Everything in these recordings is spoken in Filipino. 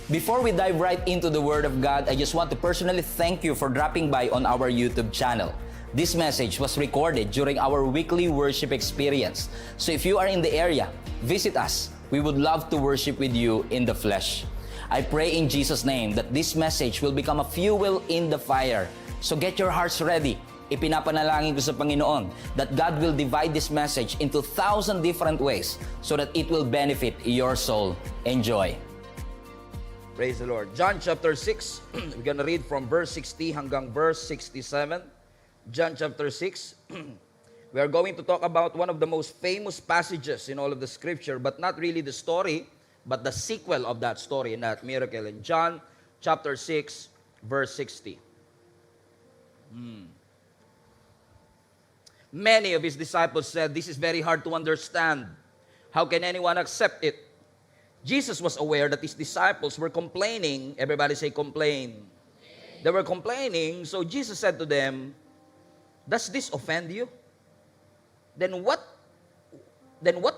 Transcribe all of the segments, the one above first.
Before we dive right into the Word of God, I just want to personally thank you for dropping by on our YouTube channel. This message was recorded during our weekly worship experience. So if you are in the area, visit us. We would love to worship with you in the flesh. I pray in Jesus' name that this message will become a fuel in the fire. So get your hearts ready. Ipinapanalangin ko sa Panginoon that God will divide this message into 1,000 different ways so that it will benefit your soul. Enjoy. Praise the Lord. John chapter 6, we're gonna read from verse 60 hanggang verse 67. John chapter 6, we are going to talk about one of the most famous passages in all of the scripture, but not really the story, but the sequel of that story and that miracle. In John chapter 6, verse 60. Many of his disciples said, "This is very hard to understand. How can anyone accept it?" Jesus was aware that his disciples were complaining. Everybody say complain. They were complaining, so Jesus said to them, "Does this offend you? Then what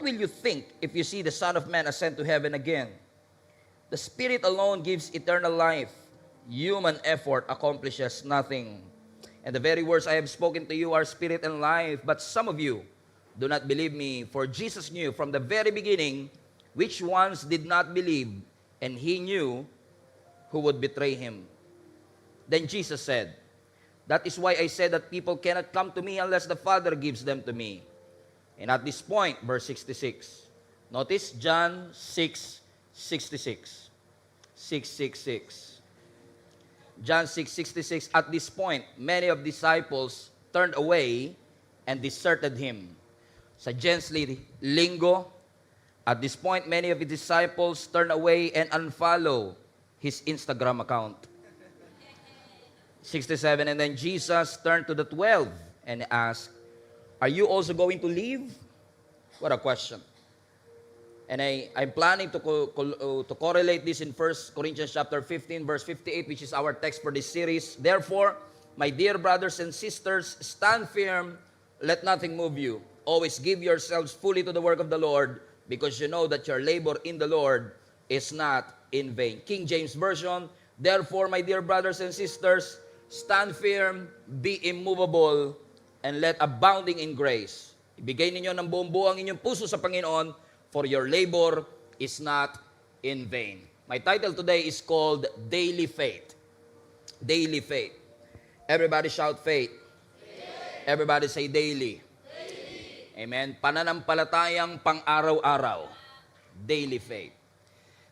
will you think if you see the Son of Man ascend to heaven again? The Spirit alone gives eternal life. Human effort accomplishes nothing. And the very words I have spoken to you are spirit and life, but some of you do not believe me. For Jesus knew from the very beginning which ones did not believe, and he knew who would betray him." Then Jesus said, "That is why I said that people cannot come to me unless the Father gives them to me." And at this point, verse 66, notice John 6:66. 6:66. John 6:66, at this point, many of disciples turned away and deserted him. Sa Gensly Lingo, at this point, many of his disciples turned away and unfollow his Instagram account. 67, and then Jesus turned to the 12 and asked, "Are you also going to leave?" What a question. And I'm planning to correlate this in 1 Corinthians chapter 15, verse 58, which is our text for this series. "Therefore, my dear brothers and sisters, stand firm, let nothing move you. Always give yourselves fully to the work of the Lord, because you know that your labor in the Lord is not in vain." King James Version, "Therefore, my dear brothers and sisters, stand firm, be immovable, and let abounding in grace. Ibigay ninyo ng buong buo ang inyong puso sa Panginoon, for your labor is not in vain." My title today is called Daily Faith. Daily Faith. Everybody shout faith. Everybody say daily. Amen. Pananampalatayang pang-araw-araw. Daily faith.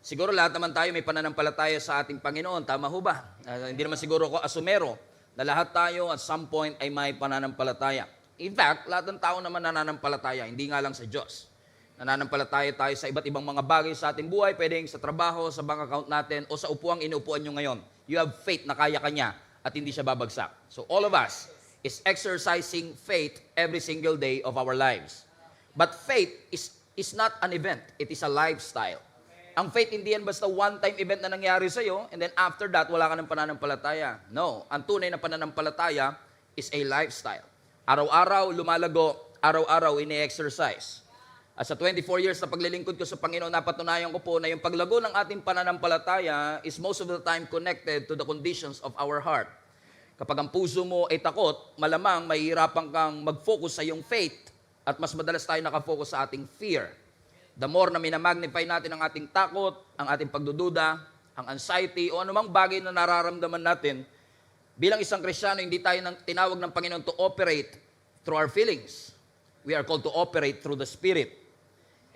Siguro lahat naman tayo may pananampalataya sa ating Panginoon. Tama ho ba? Hindi naman siguro ako asumero na lahat tayo at some point ay may pananampalataya. In fact, lahat ng tao naman nananampalataya, hindi nga lang sa Diyos. Nananampalataya tayo sa iba't ibang mga bagay sa ating buhay, pwedeng sa trabaho, sa bank account natin, o sa upuang inuupuan nyo ngayon. You have faith na kaya ka niya at hindi siya babagsak. So all of us is exercising faith every single day of our lives. But faith is not an event. It is a lifestyle. Ang faith hindi yan basta one-time event na nangyari sa'yo, and then after that, wala ka ng pananampalataya. No. Ang tunay na pananampalataya is a lifestyle. Araw-araw, lumalago, araw-araw, ini-exercise. At sa 24 years na paglilingkod ko sa Panginoon, napatunayan ko po na yung paglago ng ating pananampalataya is most of the time connected to the conditions of our heart. Kapag ang puso mo ay takot, malamang mahihirapan kang mag-focus sa iyong faith at mas madalas tayo nakafocus sa ating fear. The more na minamagnify natin ang ating takot, ang ating pagdududa, ang anxiety, o anumang bagay na nararamdaman natin, bilang isang Kristiyano, hindi tayo tinawag ng Panginoon to operate through our feelings. We are called to operate through the Spirit.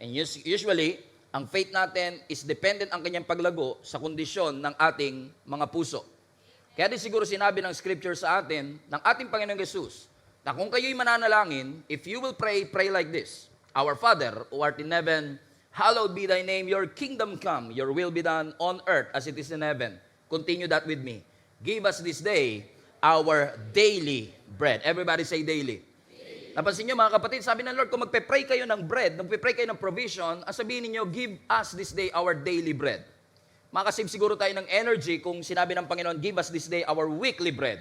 And usually, ang faith natin is dependent ang kanyang paglago sa kondisyon ng ating mga puso. Kaya din siguro sinabi ng Scripture sa atin, ng ating Panginoong Jesus, na kung kayo'y mananalangin, if you will pray, pray like this: "Our Father, who art in heaven, hallowed be thy name, your kingdom come, your will be done on earth as it is in heaven." Continue that with me. "Give us this day our daily bread." Everybody say daily. Napansin nyo mga kapatid, sabi ng Lord, kung magpe-pray kayo ng bread, magpe-pray kayo ng provision, ang sabihin niyo, "Give us this day our daily bread." Makasave siguro tayo ng energy kung sinabi ng Panginoon, "Give us this day our weekly bread."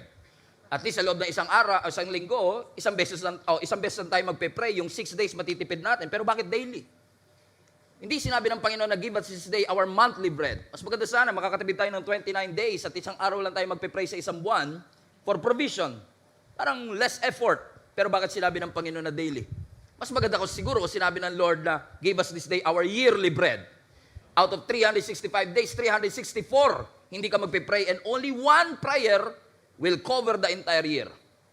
At least sa loob ng isang araw, isang linggo, isang beses lang tayo magpe-pray, yung 6 days matitipid natin. Pero bakit daily? Hindi sinabi ng Panginoon na give us this day our monthly bread. Mas maganda sana, makakatipid tayo ng 29 days at isang araw lang tayo magpe-pray sa isang buwan for provision. Parang less effort. Pero bakit sinabi ng Panginoon na daily? Mas maganda ko siguro sinabi ng Lord na give us this day our yearly bread. Out of 365 days, 364, hindi ka magpe-pray and only one prayer will cover the entire year.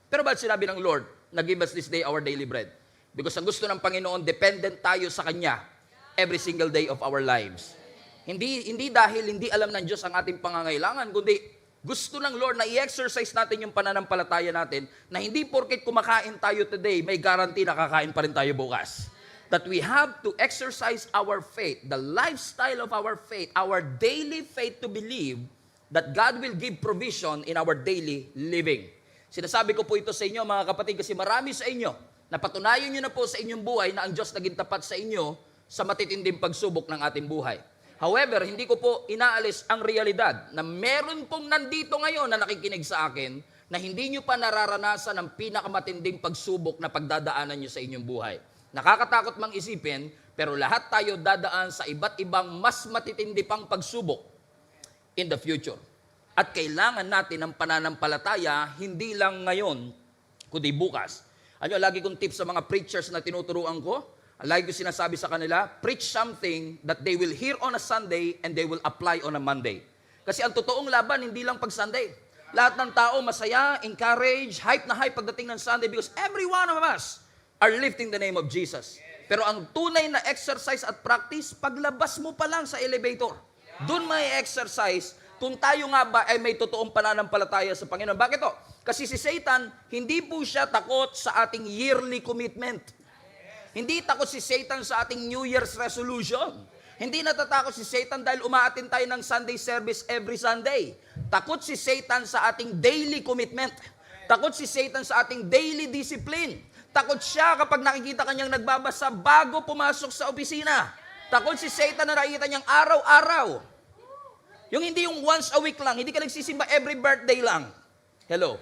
Pero bakit sinabi ng Lord na give us this day our daily bread? Because ang gusto ng Panginoon, dependent tayo sa Kanya every single day of our lives. Hindi dahil hindi alam ng Diyos ang ating pangangailangan, kundi gusto ng Lord na i-exercise natin yung pananampalataya natin na hindi porket kumakain tayo today, may guarantee na kakain pa rin tayo bukas. That we have to exercise our faith, the lifestyle of our faith, our daily faith to believe that God will give provision in our daily living. Sinasabi ko po ito sa inyo mga kapatid kasi marami sa inyo, napatunayan nyo na po sa inyong buhay na ang Diyos naging tapat sa inyo sa matitinding pagsubok ng ating buhay. However, hindi ko po inaalis ang realidad na meron pong nandito ngayon na nakikinig sa akin na hindi nyo pa nararanasan ang pinakamatinding pagsubok na pagdadaanan nyo sa inyong buhay. Nakakatakot mang isipin, pero lahat tayo dadaan sa iba't ibang mas matitindi pang pagsubok in the future. At kailangan natin ng pananampalataya, hindi lang ngayon, kundi bukas. Ano, lagi kong tips sa mga preachers na tinuturuan ko, lagi ko sinasabi sa kanila, preach something that they will hear on a Sunday and they will apply on a Monday. Kasi ang totoong laban, hindi lang pag Sunday. Lahat ng tao masaya, encourage, hype na hype pagdating ng Sunday because every one of us are lifting the name of Jesus. Pero ang tunay na exercise at practice, paglabas mo pa lang sa elevator. Doon may exercise kung tayo nga ba ay may totoong pananampalataya sa Panginoon. Bakit to? Kasi si Satan, hindi po siya takot sa ating yearly commitment. Hindi takot si Satan sa ating New Year's resolution. Hindi natatakot si Satan dahil umaattend tayo ng Sunday service every Sunday. Takot si Satan sa ating daily commitment. Takot si Satan sa ating daily discipline. Takot siya kapag nakikita kanyang nagbabasa bago pumasok sa opisina. Takot si Satan na nakikita niyang araw-araw. Yung hindi yung once a week lang, hindi ka nagsisimba every birthday lang. Hello.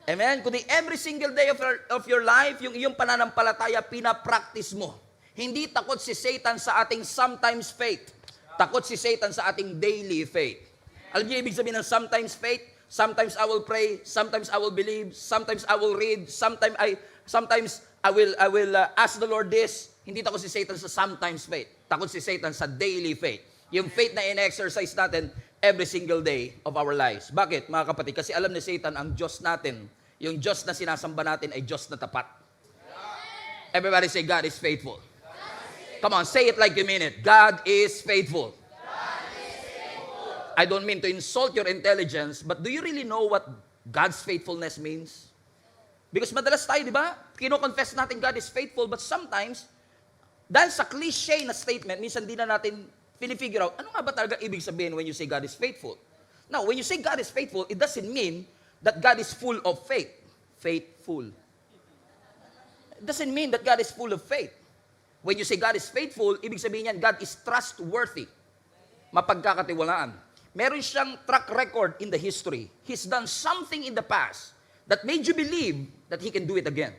Amen? Kundi every single day of your life, yung iyong pananampalataya, pinapractice mo. Hindi takot si Satan sa ating sometimes faith. Takot si Satan sa ating daily faith. Alam niyo ibig sabihin ng sometimes faith? Sometimes I will pray, sometimes I will believe, sometimes I will read, sometimes I will ask the Lord this. Hindi takot si Satan sa sometimes faith. Takot si Satan sa daily faith. Yung faith na in-exercise natin every single day of our lives. Bakit, mga kapatid? Kasi alam ni Satan, ang Diyos natin, yung Diyos na sinasamba natin ay Diyos na tapat. Everybody say, God is faithful. Come on, say it like you mean it. God is faithful. I don't mean to insult your intelligence, but do you really know what God's faithfulness means? Because madalas tayo, di ba? Kino-confess natin God is faithful, but sometimes, dahil sa cliche na statement, minsan di na natin pinifigure out, ano nga ba talaga ibig sabihin when you say God is faithful? Now, when you say God is faithful, it doesn't mean that God is full of faith. Faithful. It doesn't mean that God is full of faith. When you say God is faithful, ibig sabihin yan, God is trustworthy. Mapagkakatiwalaan. Meron siyang track record in the history. He's done something in the past that made you believe that He can do it again.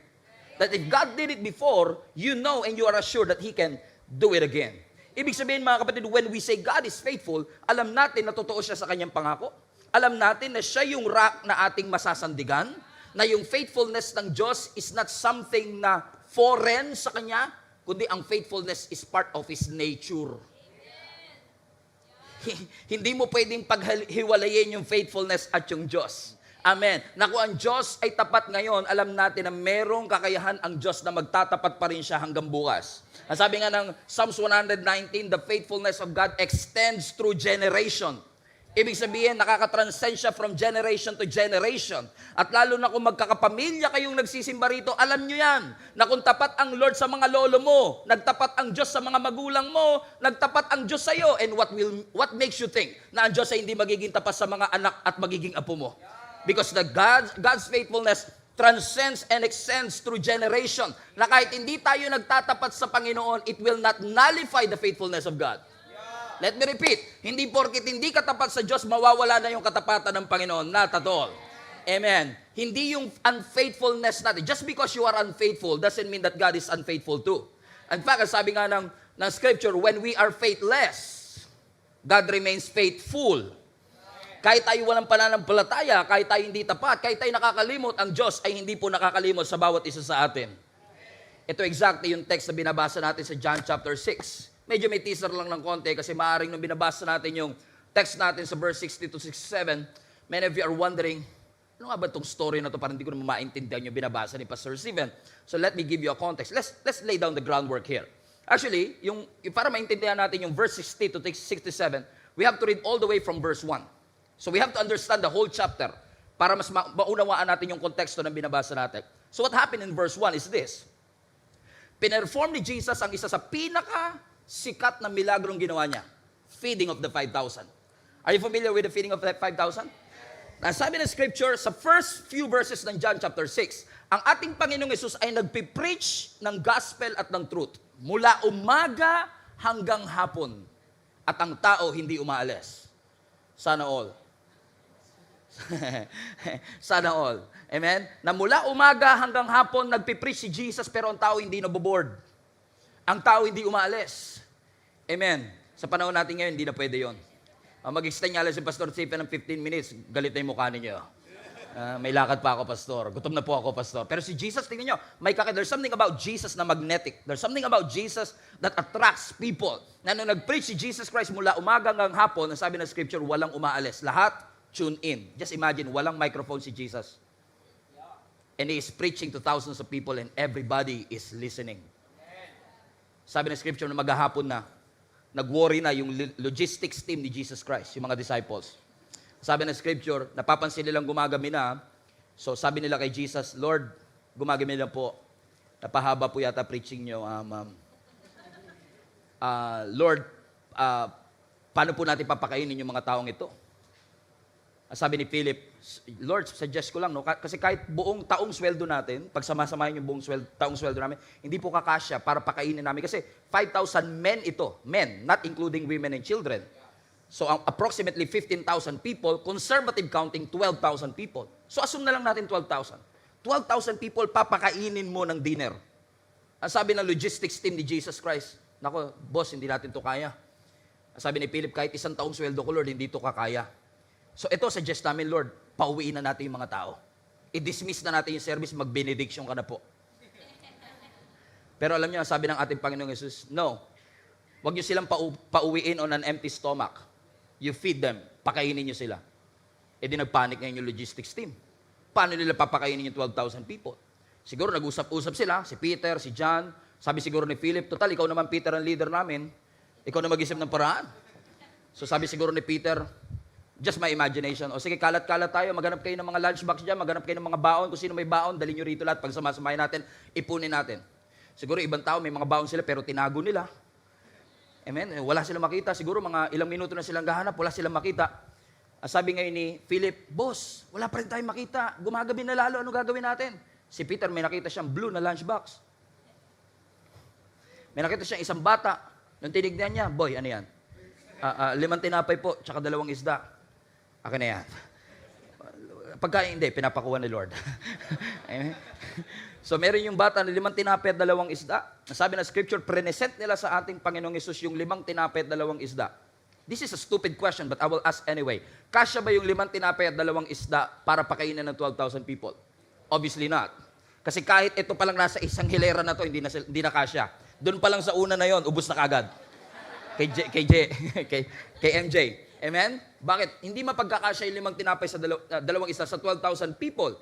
That if God did it before, you know and you are assured that He can do it again. Ibig sabihin mga kapatid, when we say God is faithful, alam natin na totoo siya sa kanyang pangako. Alam natin na siya yung rock na ating masasandigan, na yung faithfulness ng Diyos is not something na foreign sa Kanya, kundi ang faithfulness is part of His nature. Hindi mo pwedeng paghiwalayin yung faithfulness at yung Diyos. Amen. Na kung ang Diyos ay tapat ngayon, alam natin na merong kakayahan ang Diyos na magtatapat pa rin siya hanggang bukas. Ang sabi nga ng Psalms 119, the faithfulness of God extends through generation. Ibig sabihin, nakakatranscend siya from generation to generation. At lalo na kung magkakapamilya kayong nagsisimba rito, alam nyo yan, na kung tapat ang Lord sa mga lolo mo, nagtapat ang Diyos sa mga magulang mo, nagtapat ang Diyos sa iyo, and what makes you think na ang Diyos ay hindi magiging tapat sa mga anak at magiging apo mo? Because God's faithfulness transcends and extends through generation. Na kahit hindi tayo nagtatapat sa Panginoon, it will not nullify the faithfulness of God. Let me repeat, hindi porkit hindi katapat sa Diyos, mawawala na yung katapatan ng Panginoon. Not at all. Amen. Hindi yung unfaithfulness natin. Just because you are unfaithful doesn't mean that God is unfaithful too. In fact, sabi nga ng ng scripture, when we are faithless, God remains faithful. Kahit tayo walang pananampalataya, kahit tayo hindi tapat, kahit tayo nakakalimot, ang Diyos ay hindi po nakakalimot sa bawat isa sa atin. Ito exactly yung text na binabasa natin sa John chapter 6. Medyo may teaser lang ng konti kasi maaaring nung binabasa natin yung text natin sa verse 60 to 67, many of you are wondering, ano nga ba itong story na to? Parang hindi ko naman maintindihan yung binabasa ni Pastor Steven. So let me give you a context. Let's lay down the groundwork here. Actually, para maintindihan natin yung verse 60 to 67, we have to read all the way from verse 1. So we have to understand the whole chapter para mas maunawaan natin yung konteksto ng binabasa natin. So what happened in verse 1 is this. Pinerform ni Jesus ang isa sa pinaka-sikat na milagrong ginawa niya. Feeding of the 5,000. Are you familiar with the feeding of the 5,000? Sabi ng scripture, sa first few verses ng John chapter 6, ang ating Panginoong Yesus ay nagpipreach ng gospel at ng truth. Mula umaga hanggang hapon. At ang tao hindi umaalis. Sana all. Sana all. Amen? Na mula umaga hanggang hapon, nagpipreach si Jesus pero ang tao hindi naboboard. Ang tao hindi umaalis. Amen? Sa panahon natin ngayon, hindi na pwede yun. Mag-extend nga lang si Pastor Stephen ng 15 minutes, galit na yung mukha ninyo. May lakad pa ako, Pastor. Gutom na po ako, Pastor. Pero si Jesus, tingnan nyo, there's something about Jesus na magnetic. There's something about Jesus that attracts people. Na nung nag-preach si Jesus Christ mula umaga hanggang hapon, ang sabi ng scripture, walang umaalis. Lahat, tune in. Just imagine, walang microphone si Jesus. And He is preaching to thousands of people and everybody is listening. Sabi ng scripture na maghahapon na, nag-worry na yung logistics team ni Jesus Christ, yung mga disciples. Sabi ng scripture, napapansin nilang gumagami na. So sabi nila kay Jesus, Lord, gumagami na po. Napahaba po yata preaching nyo. Lord, paano po natin papakainin yung mga taong ito? Sabi ni Philip, Lord, suggest ko lang, no? Kasi kahit buong taong sweldo natin, pag sama-samahin yung buong taong sweldo namin, hindi po kakasya para pakainin namin. Kasi 5,000 men ito, men, not including women and children. So approximately 15,000 people, conservative counting, 12,000 people. So assume na lang natin 12,000. 12,000 people papakainin mo ng dinner. Ang sabi ng logistics team ni Jesus Christ, nako, boss, hindi natin to kaya. Ang sabi ni Philip, kahit isang taong sweldo ko, Lord, hindi to kakaya. So ito, suggest namin, Lord, pauwiin na natin yung mga tao. I-dismiss na natin yung service, mag-benediction ka na po. Pero alam niyo, sabi ng ating Panginoong Jesus, no, wag niyo silang pauwiin on an empty stomach. You feed them, pakainin niyo sila. E di nagpanic ngayon yung logistics team. Paano nila papakainin yung 12,000 people? Siguro nag-usap-usap sila, si Peter, si John, sabi siguro ni Philip, total, ikaw naman Peter ang leader namin, ikaw na mag-isip ng paraan. So sabi siguro ni Peter, just my imagination, o sige, kalat-kalat tayo, maghanap kayo ng mga lunchbox dyan, maghanap kayo ng mga baon, kung sino may baon, dali nyo rito lahat, pag samasamahin natin, ipunin natin. Siguro ibang tao, may mga baon sila, pero tinago nila. Amen? Wala silang makita. Siguro mga ilang minuto na silang gahanap, wala silang makita. Sabi ngayon ni Philip, Boss, wala pa rin tayong makita. Gumagabi na lalo, ano gagawin natin? Si Peter, may nakita siyang blue na lunchbox. May nakita siyang isang bata. Nung tinignan niya, boy, ano yan? 5 tinapay po, tsaka 2 isda. Akin na yan. Pagkain, hindi, pinapakuha ni Lord. Amen? So, meron yung bata na 5 tinapay at 2 isda. Nasabi na scripture, present nila sa ating Panginoong Yesus yung 5 tinapay at 2 isda. This is a stupid question, but I will ask anyway. Kasya ba yung 5 tinapay at 2 isda para pakainin ng 12,000 people? Obviously not. Kasi kahit ito pa lang nasa isang hilera na to, hindi na kasya. Doon pa lang sa una na yon, ubos na kagad. Kay MJ. Amen? Bakit? Hindi mapagkakasya yung 5 tinapay sa 2 isda sa 12,000 people.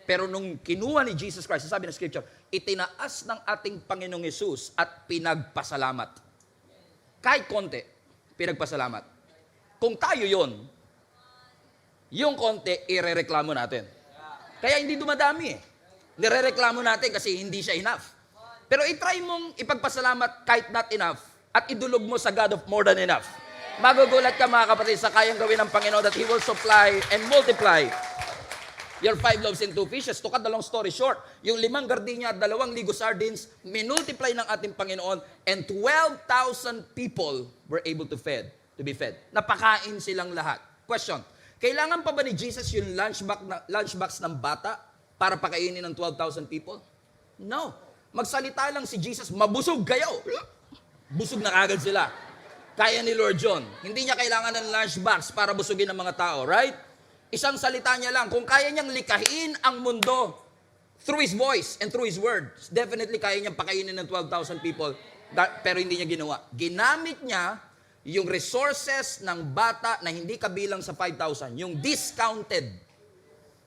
Pero nung kinuha ni Jesus Christ, sabi ng scripture, itinaas ng ating Panginoong Yesus at pinagpasalamat. Kahit konti, pinagpasalamat. Kung tayo yon, yung konti, irereklamo natin. Kaya hindi dumadami eh. Nirereklamo natin kasi hindi siya enough. Pero itry mong ipagpasalamat kahit not enough at idulog mo sa God of more than enough. Magugulat ka mga kapatid sa kayang gawin ng Panginoon that He will supply and multiply your 5 loaves and 2 fishes. To cut the long story short, yung 5 gardenia at 2 ligo sardines, minultiply ng ating Panginoon and 12,000 people were able to be fed. Napakain silang lahat. Question, kailangan pa ba ni Jesus yung lunchbox ng bata para pakainin ng 12,000 people? No. Magsalita lang si Jesus, mabusog kayo. Busog na kagad sila. Kaya ni Lord John. Hindi niya kailangan ng lunchbox para busugin ang mga tao, right? Isang salita niya lang. Kung kaya niyang likahin ang mundo through His voice and through His word, definitely kaya niyang pakainin ng 12,000 people. Pero hindi niya ginawa. Ginamit niya yung resources ng bata na hindi kabilang sa 5,000. Yung discounted.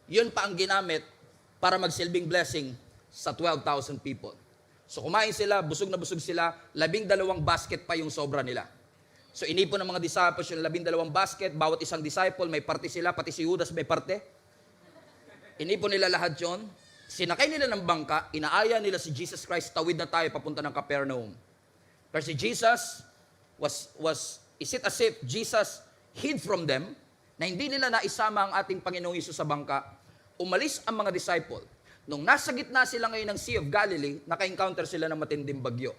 Yun pa ang ginamit para magsilbing blessing sa 12,000 people. So kumain sila, busog na busog sila, 12 basket pa yung sobra nila. So inipon ng mga disciples yung 12 basket, bawat isang disciple may parte sila, pati si Judas may parte. Inipon nila lahat yon, sinakay nila ng bangka, inaaya nila si Jesus Christ, tawid na tayo papunta ng Capernaum. Pero si Jesus is it as if Jesus hid from them, na hindi nila naisama ang ating Panginoong Hesus sa bangka, umalis ang mga disciple. Nung nasa gitna sila ngayon ng Sea of Galilee, naka-encounter sila ng matinding bagyo.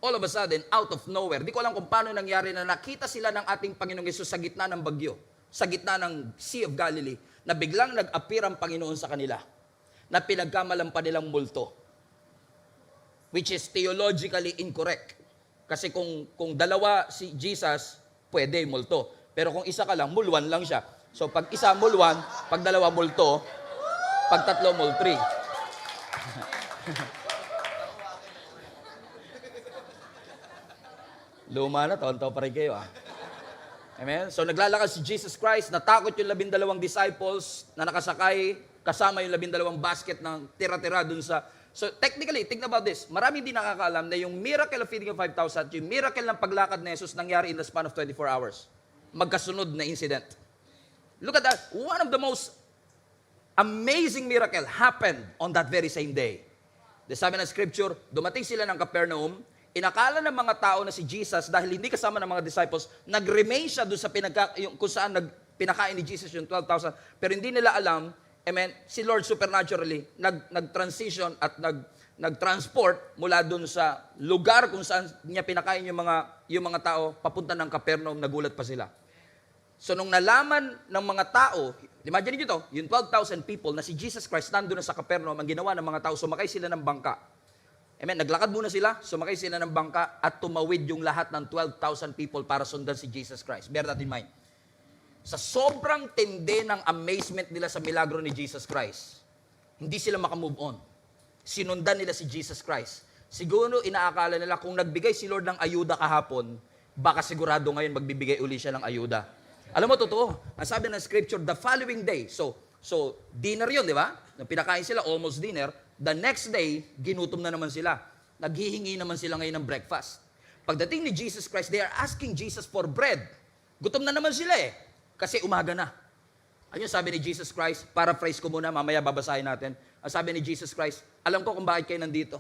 All of a sudden, out of nowhere, di ko alam kung paano nangyari na nakita sila ng ating Panginoong Hesus sa gitna ng bagyo, sa gitna ng Sea of Galilee, na biglang nag-appear ang Panginoon sa kanila, na pinagkamalan pa nilang multo, which is theologically incorrect. Kasi kung dalawa si Jesus, pwede multo. Pero kung isa ka lang, mulwan lang siya. So pag isa mulwan, pag dalawa multo, pag tatlo multri. Luma na, taon-taon pa rin kayo Amen? So naglalakad si Jesus Christ, natakot yung 12 disciples na nakasakay, kasama yung 12 basket ng tira-tira dun sa... So technically, think about this, marami din nakakaalam na yung miracle of feeding of 5,000, yung miracle ng paglakad ni Jesus nangyari in the span of 24 hours. Magkasunod na incident. Look at that, one of the most amazing miracle happened on that very same day. The sabi ng scripture, dumating sila ng Capernaum, inakala ng mga tao na si Jesus, dahil hindi kasama ng mga disciples, nag-remain siya doon sa kung saan pinakain ni Jesus yung 12,000. Pero hindi nila alam, amen, si Lord supernaturally, nag-transition at nag-transport mula doon sa lugar kung saan niya pinakain yung mga tao, papunta ng Capernaum, nagulat pa sila. So nung nalaman ng mga tao, imagine niyo to, yung 12,000 people na si Jesus Christ nandun na sa Capernaum, ang ginawa ng mga tao, sumakay sila ng bangka. Amen. Naglakad muna sila, sumakay sila ng bangka at tumawid yung lahat ng 12,000 people para sundan si Jesus Christ. Bear that in mind. Sa sobrang tindi ng amazement nila sa milagro ni Jesus Christ, hindi sila makamove on. Sinundan nila si Jesus Christ. Siguro inaakala nila kung nagbigay si Lord ng ayuda kahapon, baka sigurado ngayon magbibigay uli siya ng ayuda. Alam mo, totoo. Ang sabi ng scripture, the following day, so dinner yun, di ba? Nung pinakain sila, almost dinner. The next day, ginutom na naman sila. Naghihingi naman sila ngayon ng breakfast. Pagdating ni Jesus Christ, they are asking Jesus for bread. Gutom na naman sila kasi umaga na. Ayun sabi ni Jesus Christ, paraphrase ko muna, mamaya babasahin natin. Ang sabi ni Jesus Christ, alam ko kung bakit kayo nandito.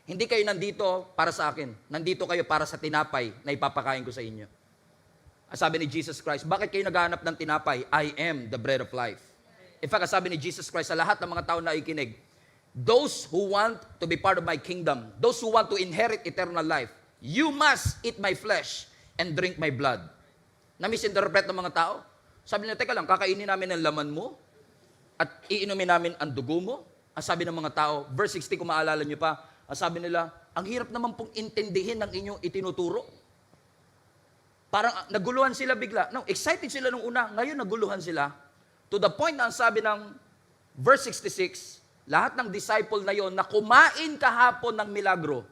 Hindi kayo nandito para sa akin. Nandito kayo para sa tinapay na ipapakain ko sa inyo. Ang sabi ni Jesus Christ, bakit kayo naghahanap ng tinapay? I am the bread of life. In fact, ang sabi ni Jesus Christ sa lahat ng mga tao na ikinig, those who want to be part of my kingdom, those who want to inherit eternal life, you must eat my flesh and drink my blood. Na-misinterpret ng mga tao. Sabi nila, teka lang, kakainin namin ang laman mo at iinumin namin ang dugo mo. Ang sabi ng mga tao, verse 60, kung maalala nyo pa, ang sabi nila, ang hirap naman pong intindihin ng inyong itinuturo. Parang naguluhan sila bigla. No, excited sila nung una, ngayon naguluhan sila. To the point na ang sabi ng verse 66, lahat ng disciple na yon na kumain kahapon ng milagro,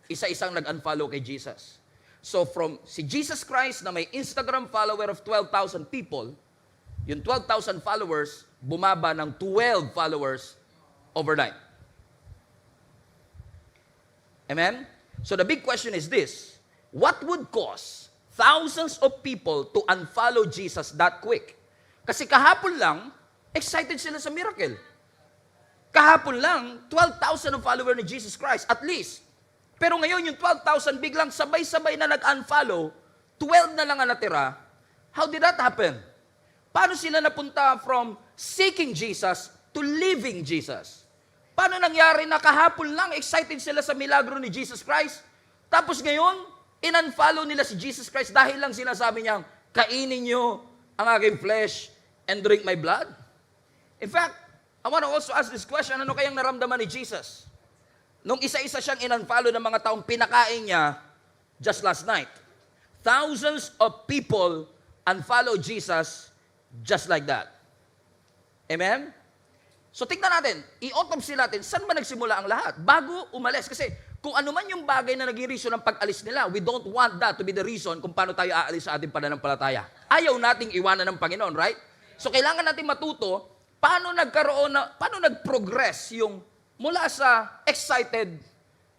isa-isang nag-unfollow kay Jesus. So from si Jesus Christ na may Instagram follower of 12,000 people, yung 12,000 followers, bumaba ng 12 followers overnight. Amen? So the big question is this, what would cause thousands of people to unfollow Jesus that quick? Kasi kahapon lang, excited sila sa miracle. Kahapon lang, 12,000 ang follower ni Jesus Christ, at least. Pero ngayon, yung 12,000 biglang sabay-sabay na nag-unfollow, 12 na lang ang natira. How did that happen? Paano sila napunta from seeking Jesus to living Jesus? Paano nangyari na kahapon lang, excited sila sa milagro ni Jesus Christ? Tapos ngayon, in-unfollow nila si Jesus Christ dahil lang sinasabi niyang, kainin niyo ang aking flesh and drink my blood? In fact, I want to also ask this question, ano kayang naramdaman ni Jesus? Nung isa-isa siyang in-unfollow ng mga taong pinakain niya, just last night. Thousands of people unfollow Jesus just like that. Amen? So tingnan natin, i-autopsy natin, saan ba nagsimula ang lahat? Bago umalis. Kasi kung ano man yung bagay na naging reason ng pag-alis nila, we don't want that to be the reason kung paano tayo aalis sa ating pananampalataya. Ayaw nating iwanan ng Panginoon, right? So kailangan natin matuto, paano nag-progress yung mula sa excited,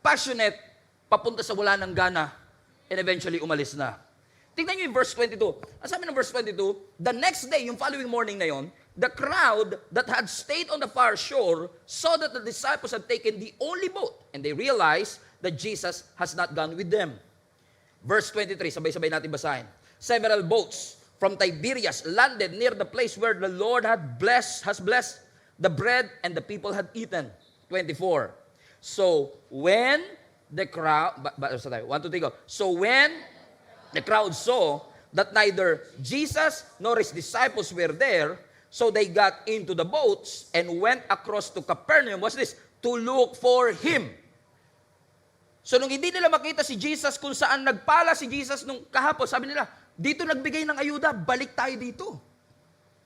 passionate, papunta sa wala ng gana, and eventually umalis na. Tingnan nyo yung verse 22. Ang sabi ng verse 22, the next day, yung following morning na yon, the crowd that had stayed on the far shore saw that the disciples had taken the only boat, and they realized that Jesus has not gone with them. Verse 23, sabay-sabay natin basahin. Several boats from Tiberias landed near the place where the Lord has blessed the bread and the people had eaten. 24. So when the crowd, 1, 2, 3, go. So when the crowd saw that neither Jesus nor his disciples were there, so they got into the boats and went across to Capernaum. What's this? To look for him. So nung hindi nila makita si Jesus kung saan nagpala si Jesus nung kahapon, sabi nila, dito nagbigay ng ayuda, balik tayo dito.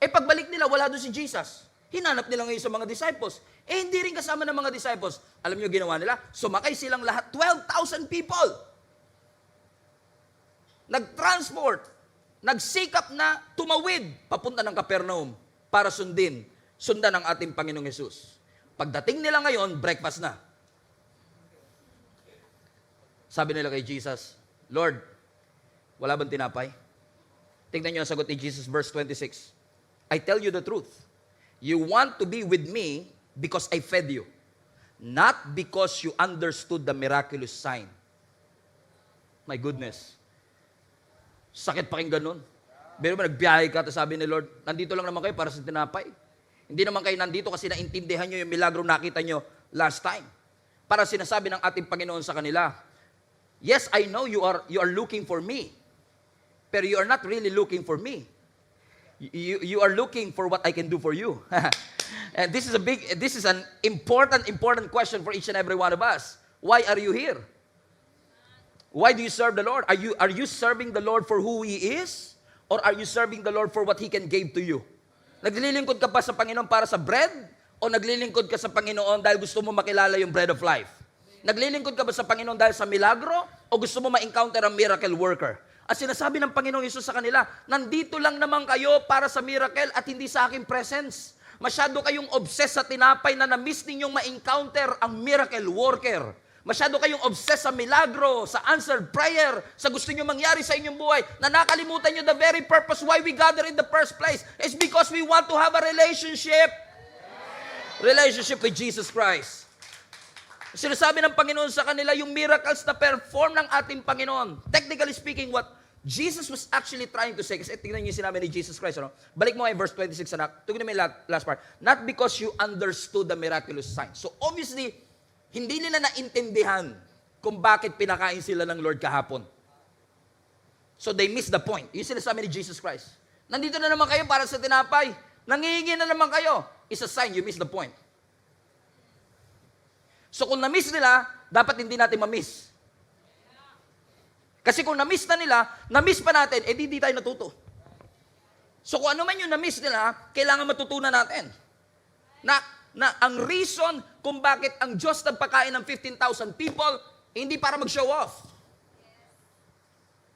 Eh pagbalik nila, wala doon si Jesus. Hinanap nila ngayon sa mga disciples. Eh hindi rin kasama ng mga disciples. Alam niyo ginawa nila? Sumakay silang lahat, 12,000 people. Nag-transport, nagsikap na tumawid papunta ng Capernaum para sundan ng ating Panginoong Hesus. Pagdating nila ngayon, breakfast na. Sabi nila kay Jesus, Lord, wala bang tinapay? Tingnan niyo ang sagot ni Jesus, verse 26. I tell you the truth. You want to be with me because I fed you, not because you understood the miraculous sign. My goodness. Sakit pakinggan nun. Pero ba nagbiyahe ka, tapos sabi ni Lord, nandito lang naman kayo para sa tinapay. Hindi naman kayo nandito kasi naintindihan nyo yung milagro nakita nyo last time. Para sinasabi ng ating Panginoon sa kanila, yes, I know you are looking for me, pero you are not really looking for me. You are looking for what I can do for you. And this is an important question for each and every one of us. Why are you here? Why do you serve the Lord? Are you serving the Lord for who He is? Or are you serving the Lord for what He can give to you? Naglilingkod ka ba sa Panginoon para sa bread? O naglilingkod ka sa Panginoon dahil gusto mo makilala yung bread of life? Naglilingkod ka ba sa Panginoon dahil sa milagro? O gusto mo ma-encounter ang miracle worker? At sinasabi ng Panginoong Hesus sa kanila, nandito lang naman kayo para sa miracle at hindi sa aking presence. Masyado kayong obsessed sa tinapay na na-miss ninyong ma-encounter ang miracle worker. Masyado kayong obsessed sa milagro, sa answered prayer, sa gusto nyo mangyari sa inyong buhay, na nakalimutan nyo the very purpose why we gather in the first place. It's because we want to have a relationship. Relationship with Jesus Christ. Sinasabi ng Panginoon sa kanila yung miracles na perform ng ating Panginoon. Technically speaking, what Jesus was actually trying to say, kasi tingnan niyo yung sinabi ni Jesus Christ, ano? Balik mo ay verse 26, anak. Tingnan mo yung last part. Not because you understood the miraculous sign. So obviously, hindi nila naintindihan kung bakit pinakain sila ng Lord kahapon. So they missed the point. Yung sinasabi ni Jesus Christ. Nandito na naman kayo para sa tinapay. Nangihingi na naman kayo. It's a sign you missed the point. So kung na-miss nila, dapat hindi natin ma-miss. Kasi kung na-miss na nila, na-miss pa natin, eh di tayo natuto. So kung ano man yung na-miss nila, kailangan matutunan natin. Na ang reason kung bakit ang Diyos nagpakain ng 15,000 people, hindi para mag-show off.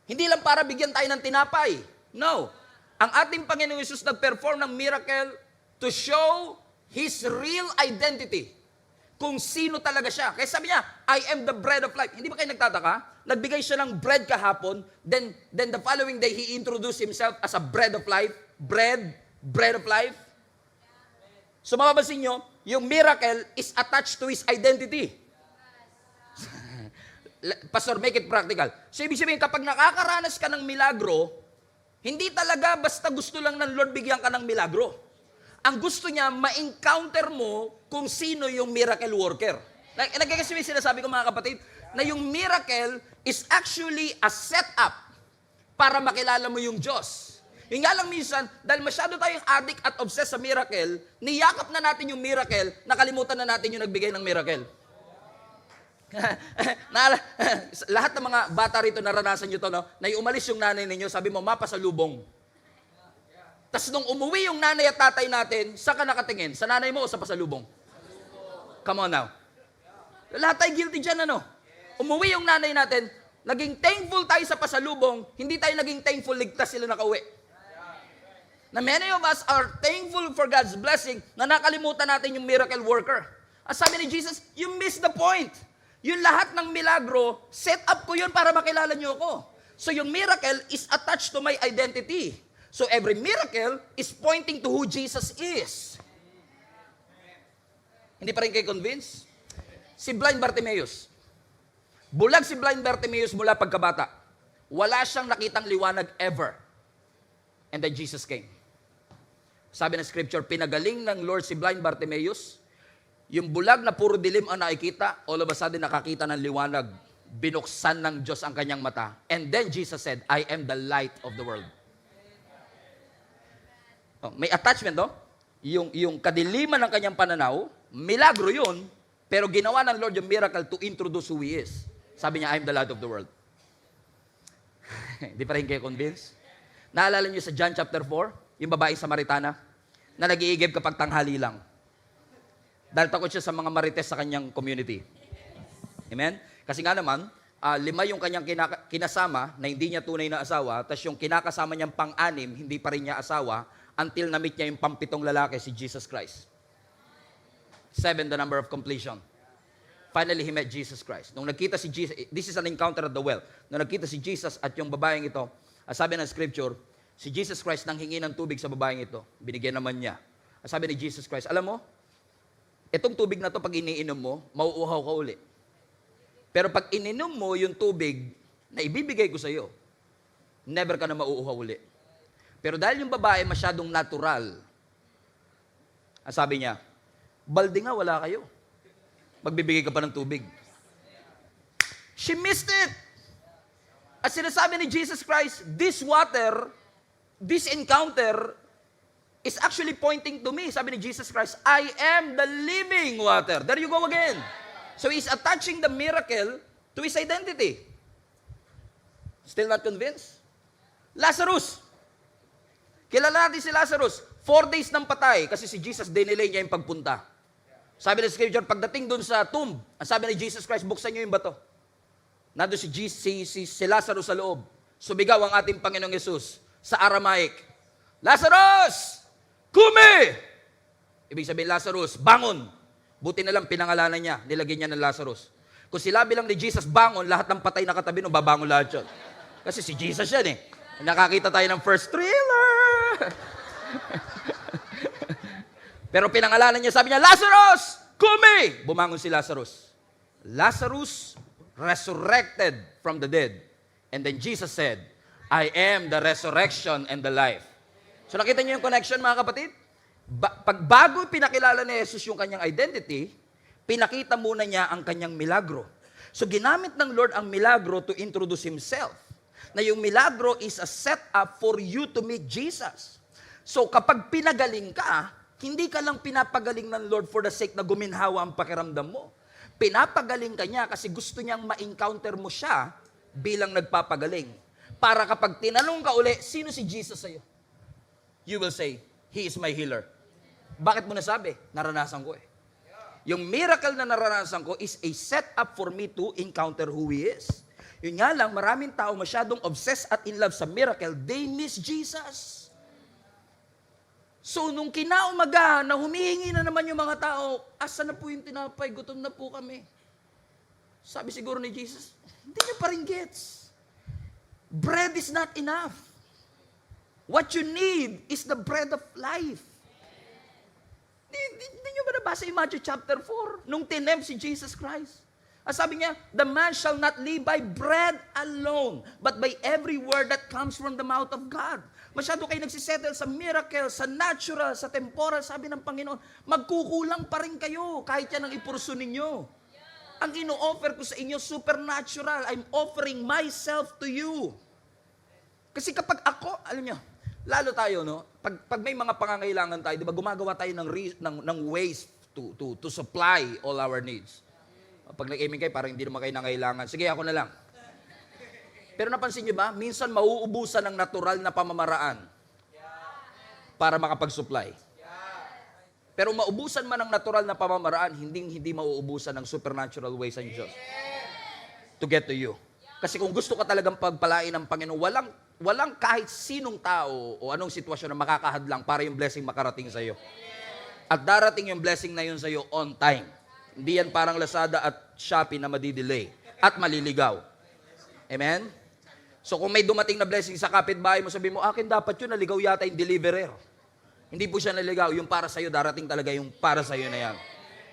Hindi lang para bigyan tayo ng tinapay. No. Ang ating Panginoong Hesus nag-perform ng miracle to show His real identity. Kung sino talaga siya. Kaya sabi niya, I am the bread of life. Hindi ba kayo nagtataka? Nagbigay siya ng bread kahapon, then the following day, He introduced Himself as a bread of life. Bread of life. So mapapansin nyo, yung miracle is attached to His identity. Pastor, make it practical. So ibig sabihin, kapag nakakaranas ka ng milagro, hindi talaga basta gusto lang ng Lord bigyan ka ng milagro. Ang gusto niya, ma-encounter mo kung sino yung miracle worker. Nagkakasabay sinasabi ko mga kapatid, na yung miracle is actually a setup para makilala mo yung Diyos. Yung nga lang minsan, dahil masyado tayong addict at obsessed sa miracle, niyakap na natin yung miracle, nakalimutan na natin yung nagbigay ng miracle. Lahat ng mga bata rito naranasan nyo to, no? Na umalis yung nanay ninyo, sabi mo, mapasalubong. Tapos nung umuwi yung nanay at tatay natin, saan ka nakatingin? Sa nanay mo o sa pasalubong? Come on now. Lahat tayo guilty dyan, ano? Umuwi yung nanay natin, naging thankful tayo sa pasalubong, hindi tayo naging thankful, ligtas sila nakauwi. Na many of us are thankful for God's blessing, na nakalimutan natin yung miracle worker. Ang sabi ni Jesus, you missed the point. Yung lahat ng milagro, set up ko yun para makilala niyo ako. So yung miracle is attached to my identity. So every miracle is pointing to who Jesus is. Hindi pa rin kayo convinced? Si blind Bartimaeus. Bulag si blind Bartimaeus mula pagkabata. Wala siyang nakitang liwanag ever. And then Jesus came. Sabi ng scripture, pinagaling ng Lord si blind Bartimaeus. Yung bulag na puro dilim ang nakikita, all of a sudden nakakita ng liwanag. Binuksan ng Diyos ang kanyang mata. And then Jesus said, I am the light of the world. Oh, may attachment, no? Yung kadiliman ng kanyang pananaw, milagro yun, pero ginawa ng Lord yung miracle to introduce who He is. Sabi niya, I am the light of the world. Hindi pa rin kayo convinced? Naalala niyo sa John chapter 4, yung babaeng Samaritana, na nag-iigib kapag tanghali lang. Dahil takot siya sa mga marites sa kanyang community. Amen? Kasi nga naman, 5 yung kanyang kinasama na hindi niya tunay na asawa, tapos yung kinakasama niyang pang-anim, hindi pa rin niya asawa, until na-meet niya yung pampitong lalaki, si Jesus Christ. 7, the number of completion. Finally, he met Jesus Christ. Nung nagkita si Jesus, this is an encounter at the well. Nung nagkita si Jesus at yung babaeng ito, sabi ng scripture, si Jesus Christ nang hingi ng tubig sa babaeng ito. Binigyan naman niya. Sabi ni Jesus Christ, alam mo, itong tubig na to pag iniinom mo, mauuhaw ka uli. Pero pag ininom mo yung tubig na ibibigay ko sa iyo, never ka na mauuhaw uli. Pero dahil yung babae masyadong natural, sabi niya, balde nga, wala kayo. Magbibigay ka pa ng tubig. She missed it. At sinasabi ni Jesus Christ, this water, this encounter, is actually pointing to me. Sabi ni Jesus Christ, I am the living water. There you go again. So He's attaching the miracle to His identity. Still not convinced? Lazarus. Kilala natin si Lazarus. 4 days ng patay kasi si Jesus dinelay niya yung pagpunta. Sabi ng scripture, pagdating dun sa tomb, ang sabi ni Jesus Christ, buksan niyo yung bato. Nandun si Lazarus sa loob. Sumigaw ang ating Panginoong Yesus sa Aramaic, Lazarus! Kumi! Ibig sabihin, Lazarus, bangon! Buti na lang pinangalanan niya, nilagyan niya ng Lazarus. Kung sila bilang ni Jesus, bangon, lahat ng patay na katabi, no, babangon lahat yun. Kasi si Jesus yan eh. Nakakita tayo ng first thriller. Pero pinangalanan niya, sabi niya, Lazarus! Kumi! Bumangon si Lazarus. Lazarus resurrected from the dead. And then Jesus said, I am the resurrection and the life. So nakita niyo yung connection, mga kapatid? Pag bago pinakilala ni Jesus yung kanyang identity, pinakita muna niya ang kanyang milagro. So ginamit ng Lord ang milagro to introduce Himself. Na yung milagro is a setup for you to meet Jesus. So kapag pinagaling ka, hindi ka lang pinapagaling ng Lord for the sake na guminhawa ang pakiramdam mo. Pinapagaling ka niya kasi gusto niyang ma-encounter mo siya bilang nagpapagaling. Para kapag tinanong ka uli, sino si Jesus sa'yo? You will say, He is my healer. Bakit mo nasabi? Naranasan ko eh. Yung miracle na naranasan ko is a setup for me to encounter who He is. Yun nga lang, maraming tao masyadong obsessed at in love sa miracle, they miss Jesus. So, nung kinaumaga na humihingi na naman yung mga tao, asa na po yung tinapay? Gutom na po kami. Sabi siguro ni Jesus, hindi niyo pa rin gets. Bread is not enough. What you need is the bread of life. Hindi niyo ba nabasa yung Matthew chapter 4? Nung tinempt si Jesus Christ. Sabi niya, the man shall not live by bread alone, but by every word that comes from the mouth of God. Masyado kayo nagsisettle sa miracle, sa natural, sa temporal. Sabi ng Panginoon, magkukulang pa rin kayo kahit yan ang ipurso ninyo. Ang ino-offer ko sa inyo, supernatural. I'm offering myself to you. Kasi kapag ako, alam niyo, lalo tayo, no? Pag may mga pangangailangan tayo, di ba, gumagawa tayo ng ways to supply all our needs. Pag nag-amen kayo, parang hindi naman kayo nangailangan. Sige, ako na lang. Pero napansin nyo ba, minsan mauubusan ng natural na pamamaraan para makapag-supply. Pero maubusan man ng natural na pamamaraan, hindi mauubusan ng supernatural ways ng Diyos to get to you. Kasi kung gusto ka talagang pagpalain ng Panginoon, walang kahit sinong tao o anong sitwasyon na makakahadlang para yung blessing makarating sa iyo. At darating yung blessing na yun sa iyo on time. Hindi yan parang Lazada at Shopee na madidelay at maliligaw. Amen? So kung may dumating na blessing sa kapitbahay mo, sabi mo, akin dapat yun, naligaw yata yung deliverer. Hindi po siya naligaw, yung para sa'yo, darating talaga yung para sa'yo na yan.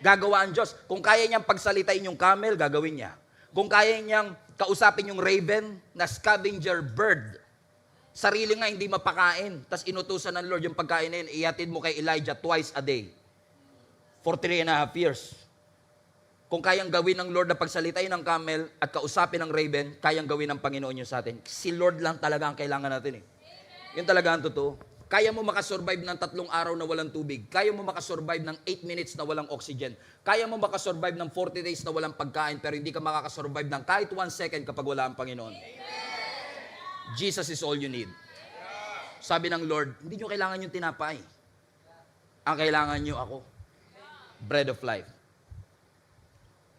Gagawa ang Diyos. Kung kaya niyang pagsalitain yung camel, gagawin niya. Kung kaya niyang kausapin yung raven na scavenger bird, sarili nga hindi mapakain, tas inutusan ng Lord yung pagkain na yun, ihatid mo kay Elijah twice a day for 3.5 years. Kung kayang gawin ng Lord na pagsalitain ng camel at kausapin ng raven, kayang gawin ng Panginoon yun sa atin. Si Lord lang talaga ang kailangan natin eh. Yun talaga ang totoo. Kaya mo makasurvive ng 3 araw na walang tubig. Kaya mo makasurvive ng 8 minutes na walang oxygen. Kaya mo makasurvive ng 40 days na walang pagkain, pero hindi ka makakasurvive ng kahit 1 second kapag wala ang Panginoon. Jesus is all you need. Sabi ng Lord, hindi nyo kailangan yung tinapay. Ang kailangan nyo ako. Bread of life.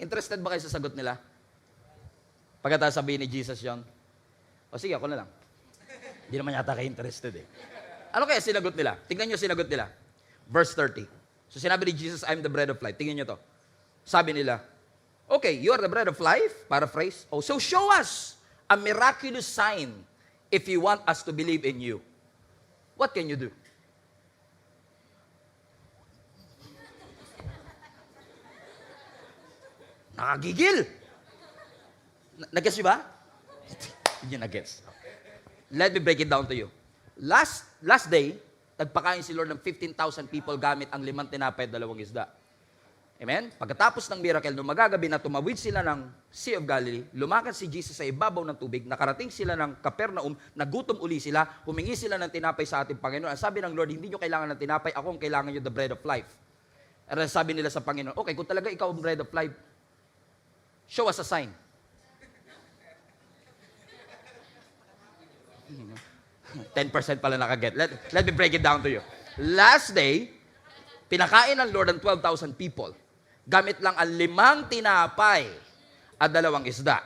Interested ba kayo sa sagot nila? Pagkatapos sabihin ni Jesus yun, o sige, ako na lang. Hindi naman yata kayo interested eh. Ano kaya sinagot nila? Tingnan nyo sinagot nila. Verse 30. So sinabi ni Jesus, I'm the bread of life. Tingnan nyo to. Sabi nila, okay, you are the bread of life, paraphrase. Oh, so show us a miraculous sign if you want us to believe in you. What can you do? Nakagigil. Nag-guess nyo ba? Hindi nyo nag-guess. Let me break it down to you. Last day, nagpakain si Lord ng 15,000 people gamit ang 5 tinapay at 2 isda. Amen? Pagkatapos ng miracle, nung magagabi na tumawid sila ng Sea of Galilee, lumakad si Jesus sa ibabaw ng tubig, nakarating sila ng Capernaum, nagutom uli sila, humingi sila ng tinapay sa ating Panginoon. Ang sabi ng Lord, hindi nyo kailangan ng tinapay, ako ang kailangan nyo the bread of life. At sabi nila sa Panginoon, okay, kung talaga ikaw ang bread of life, show us a sign. 10% pala nakaget. Let me break it down to you. Last day, pinakain ng Lord ang 12,000 people. Gamit lang ang 5 tinapay at 2 isda.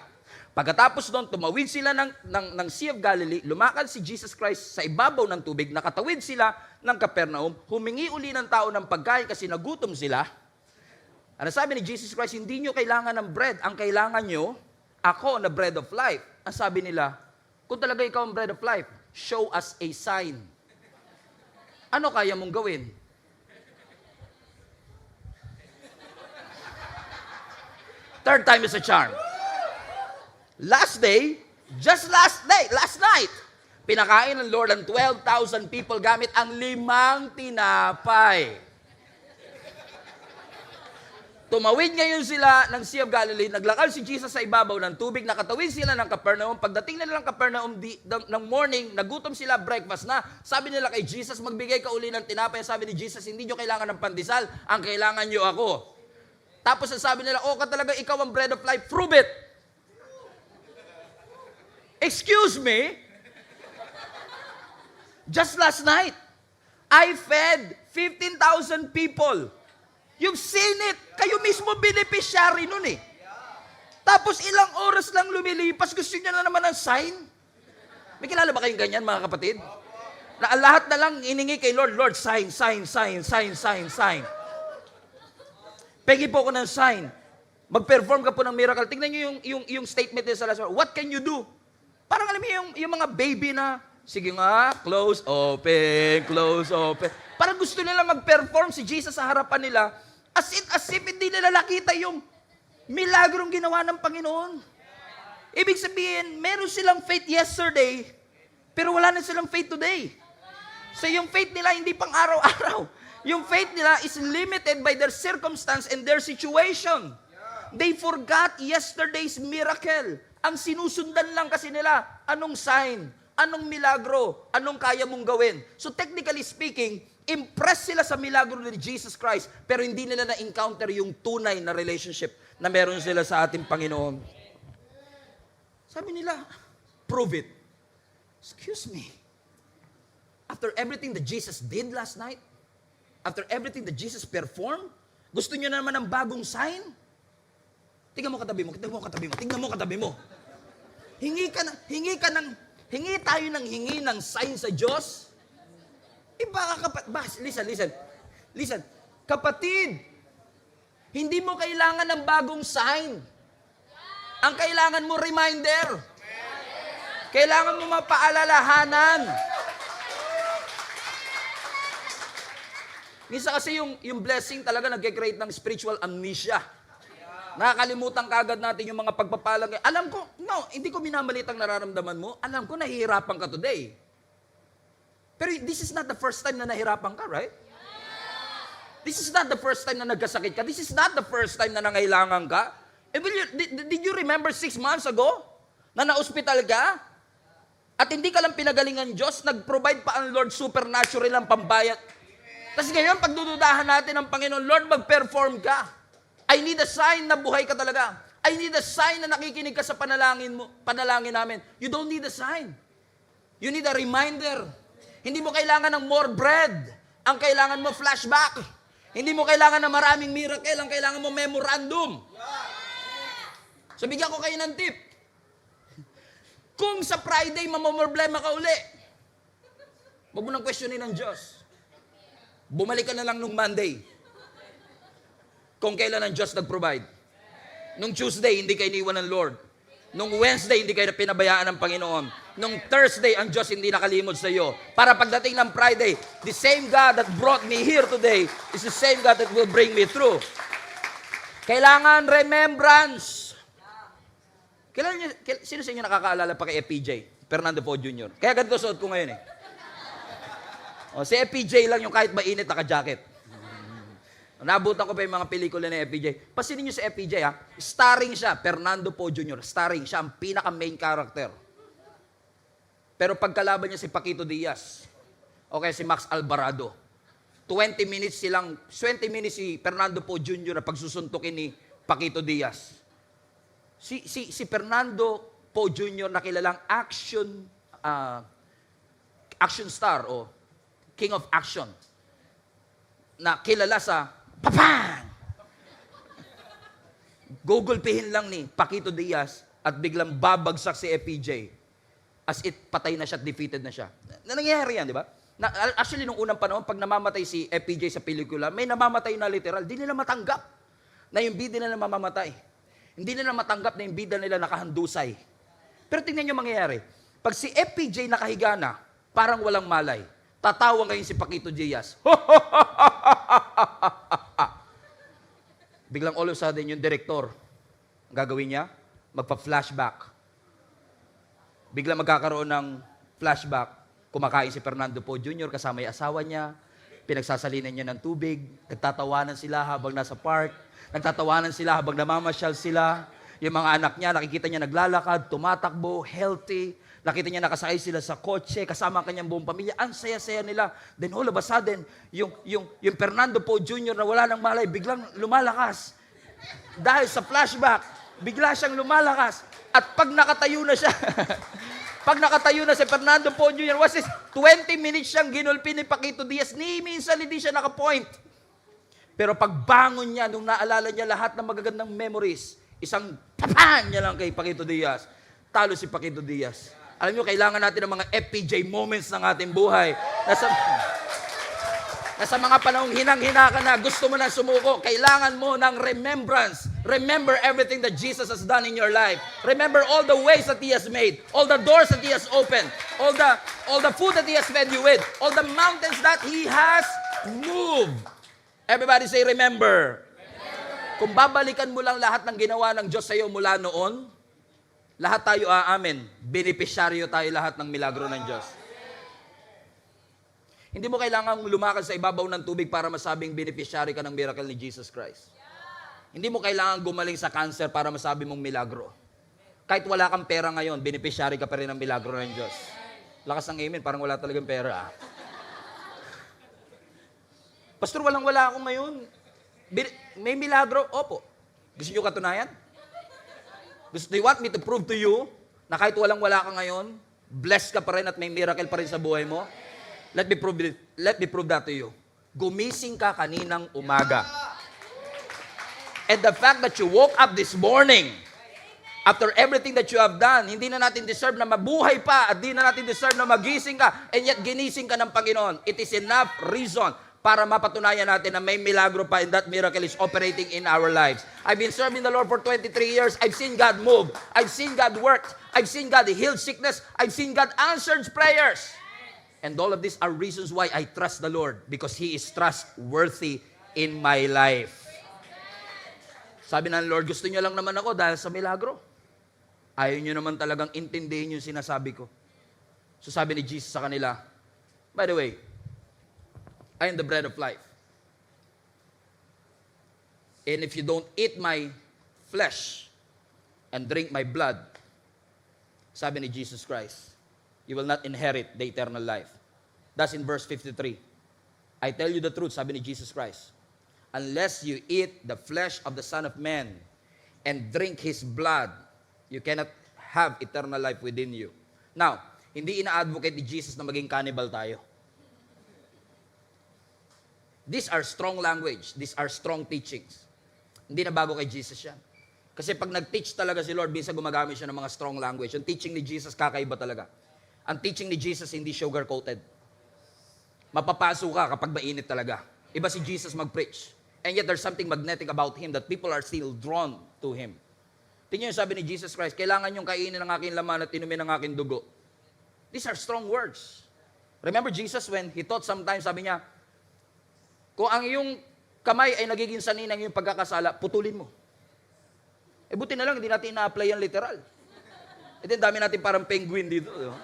Pagkatapos doon, tumawid sila ng Sea of Galilee, lumakad si Jesus Christ sa ibabaw ng tubig, nakatawid sila ng Capernaum, humingi uli ng tao ng pagkain kasi nagutom sila. Ano sabi ni Jesus Christ, hindi nyo kailangan ng bread. Ang kailangan nyo, ako na bread of life. Ang sabi nila, kung talaga ikaw ang bread of life, show us a sign. Ano kaya mong gawin? Third time is a charm. Last night, pinakain ng Lord ang 12,000 people gamit ang 5 tinapay. Tumawid ngayon sila ng Sea of Galilee, naglakad si Jesus sa ibabaw ng tubig, nakatawid sila ng Capernaum. Pagdating nila ng Capernaum ng morning, nagutom sila, breakfast na. Sabi nila kay Jesus, magbigay ka uli ng tinapay. Sabi ni Jesus, hindi nyo kailangan ng pandesal, ang kailangan nyo ako. Tapos sabi nila, ka talaga ikaw ang bread of life, prove it. Excuse me? Just last night, I fed 15,000 people. You've seen it. Kayo mismo beneficiary nun eh. Tapos ilang oras lang lumilipas, gusto niya na naman ng sign. May kilala ba kayong ganyan, mga kapatid? Na lahat na lang iningi kay Lord, Lord, sign. Pengi po ko ng sign. Mag-perform ka po ng miracle. Tingnan niyo yung statement niya sa last one. What can you do? Parang alam niyo yung mga baby na, sige nga, close, open. Parang gusto nila mag-perform si Jesus sa harapan nila. As if hindi nila nakita yung milagrong ginawa ng Panginoon. Ibig sabihin, meron silang faith yesterday, pero wala na silang faith today. So yung faith nila hindi pang araw-araw. Yung faith nila is limited by their circumstance and their situation. They forgot yesterday's miracle. Ang sinusundan lang kasi nila, anong sign, anong milagro, anong kaya mong gawin. So technically speaking, impress sila sa milagro ni Jesus Christ, pero hindi nila na-encounter yung tunay na relationship na meron sila sa ating Panginoon. Sabi nila, prove it. Excuse me. After everything that Jesus did last night, after everything that Jesus performed, gusto niyo naman ng bagong sign? Tingnan mo katabi mo, tingnan mo katabi mo. Hingi tayo ng hingi ng sign sa Diyos. Listen. Kapatid, hindi mo kailangan ng bagong sign. Ang kailangan mo, reminder. Kailangan mo mapaalalahanan. Minsan kasi yung blessing talaga nag-create ng spiritual amnesia. Nakakalimutan kagad natin yung mga pagpapalang. Alam ko, hindi ko minamalitang nararamdaman mo. Alam ko, nahihirapan ka today. Pero this is not the first time na nahirapan ka, right? This is not the first time na nagkasakit ka. This is not the first time na nangailangan ka. Did you remember 6 months ago na na-hospital ka? At hindi ka lang pinagalingan Diyos, nag-provide pa ang Lord supernatural ang pambayad. Tapos ngayon, pagdududahan natin ng Panginoon, Lord, mag-perform ka. I need a sign na buhay ka talaga. I need a sign na nakikinig ka sa panalangin namin. You don't need a sign. You need a reminder. Hindi mo kailangan ng more bread. Ang kailangan mo, flashback. Hindi mo kailangan ng maraming miracle. Ang kailangan mo, memorandum. So, bigyan ko kayo ng tip. Kung sa Friday, mamomroblema ka uli, huwag mo nang questionin ng Diyos. Bumalik ka na lang nung Monday. Kung kailan ang Diyos nag-provide. Nung Tuesday, hindi kayo iniwan ng Lord. Nung Wednesday, hindi kayo pinabayaan ng Panginoon. Nung Thursday, ang Diyos hindi nakalimot sa iyo. Para pagdating ng Friday, the same God that brought me here today is the same God that will bring me through. Kailangan remembrance. Sino sa inyo nakakaalala pa kay FPJ? Fernando Poe Jr. Kaya ganito suot ko ngayon eh. Si FPJ lang yung kahit mainit naka-jacket. Nabutan ko pa yung mga pelikula ni FPJ. Pasinin nyo si FPJ ha. Starring siya, Fernando Poe Jr. Starring siya, ang pinaka-main character. Pero pagkalaban niya si Paquito Diaz, okay, si Max Alvarado, 20 minutes si Fernando Poe Jr. na pagsusuntukin ni Paquito Diaz. Si Fernando Poe Jr. na kilalang action star o King of Action na kilala sa papang! Gugulpihin lang ni Paquito Diaz at biglang babagsak si FPJ. As it, patay na siya at defeated na siya. Nangyayari yan, di ba? Actually, nung unang panahon, pag namamatay si FPJ sa pelikula, may namamatay na literal. Di nila matanggap na yung bida nila mamamatay. Hindi nila matanggap na yung bida nila nakahandusay. Pero tingnan nyo mangyayari. Pag si FPJ nakahiga na, parang walang malay. Tatawa ngayon si Paquito Diaz. Biglang all of a sudden, yung direktor, ang gagawin niya, magpa-flashback. Biglang magkakaroon ng flashback. Kumakain si Fernando Poe Jr. kasama yung asawa niya. Pinagsasalinan niya ng tubig. Nagtatawanan sila habang nasa park. Nagtatawanan sila habang namamasyal sila. Yung mga anak niya, nakikita niya naglalakad, tumatakbo, healthy. Nakita niya nakasakay sila sa kotse, kasama ang kanyang buong pamilya. Ang saya-saya nila. Then all of a sudden, yung Fernando Poe Jr. na wala nang malay, biglang lumalakas. Dahil sa flashback, bigla siyang lumalakas. At pag nakatayo na siya, pag nakatayo na si Fernando Poe Jr., was this 20 minutes siyang ginulpi ni Paquito Diaz. Ni minsan hindi siya nakapoint. Pero pagbangon niya, nung naalala niya lahat ng magagandang memories, isang papan niya lang kay Paquito Diaz. Talo si Paquito Diaz. Alam niyo, kailangan natin ng mga FPJ moments ng ating buhay. Nasa mga panahong hinang-hina ka na, gusto mo na sumuko, kailangan mo ng remembrance. Remember everything that Jesus has done in your life. Remember all the ways that He has made, all the doors that He has opened, all the food that He has fed you with, all the mountains that He has moved. Everybody say, remember. Kung babalikan mo lang lahat ng ginawa ng Diyos sa iyo mula noon, lahat tayo aamin, benepisyaryo tayo lahat ng milagro ng Diyos. Hindi mo kailangang lumakad sa ibabaw ng tubig para masabing benepisyary ka ng miracle ni Jesus Christ. Hindi mo kailangang gumaling sa cancer para masabi mong milagro. Kahit wala kang pera ngayon, benepisyary ka pa rin ng milagro ng Diyos. Lakas ng amen, parang wala talagang pera. Pastor, walang-wala ako ngayon. May milagro? Opo. Gusto niyo katunayan? Do you want me to prove to you na kahit walang-wala ka ngayon, blessed ka pa rin at may miracle pa rin sa buhay mo? Let me prove that to you. Gumising ka kaninang umaga. And the fact that you woke up this morning, after everything that you have done, hindi na natin deserve na mabuhay pa at di na natin deserve na magising ka, and yet ginising ka ng Panginoon. It is enough reason para mapatunayan natin na may milagro pa and that miracle is operating in our lives. I've been serving the Lord for 23 years. I've seen God move. I've seen God work. I've seen God heal sickness. I've seen God answer prayers. And all of these are reasons why I trust the Lord, because He is trustworthy in my life. Sabi ng Lord, gusto niyo lang naman ako dahil sa milagro. Ayaw niyo naman talagang intindihin yung sinasabi ko. So sabi ni Jesus sa kanila, by the way, I am the bread of life. And if you don't eat my flesh and drink my blood, sabi ni Jesus Christ, you will not inherit the eternal life. That's in verse 53. I tell you the truth, sabi ni Jesus Christ, unless you eat the flesh of the Son of Man and drink His blood, you cannot have eternal life within you. Now, hindi ina-advocate ni Jesus na maging cannibal tayo. These are strong language. These are strong teachings. Hindi na bago kay Jesus yan. Kasi pag nag-teach talaga si Lord, minsan gumagamit siya ng mga strong language. Yung teaching ni Jesus, kakaiba talaga. Ang teaching ni Jesus, hindi sugar-coated. Mapapaso ka kapag mainit talaga. Iba si Jesus mag-preach. And yet there's something magnetic about Him that people are still drawn to Him. Tingnan yung sabi ni Jesus Christ, kailangan yung kainin ng aking laman at inumin ng aking dugo. These are strong words. Remember Jesus when He taught sometimes, sabi niya, kung ang iyong kamay ay nagiging sanhi ng iyong pagkakasala, putulin mo. Eh buti na lang, hindi natin ina-apply yan literal. Ito yung dami natin parang penguin dito. Diba?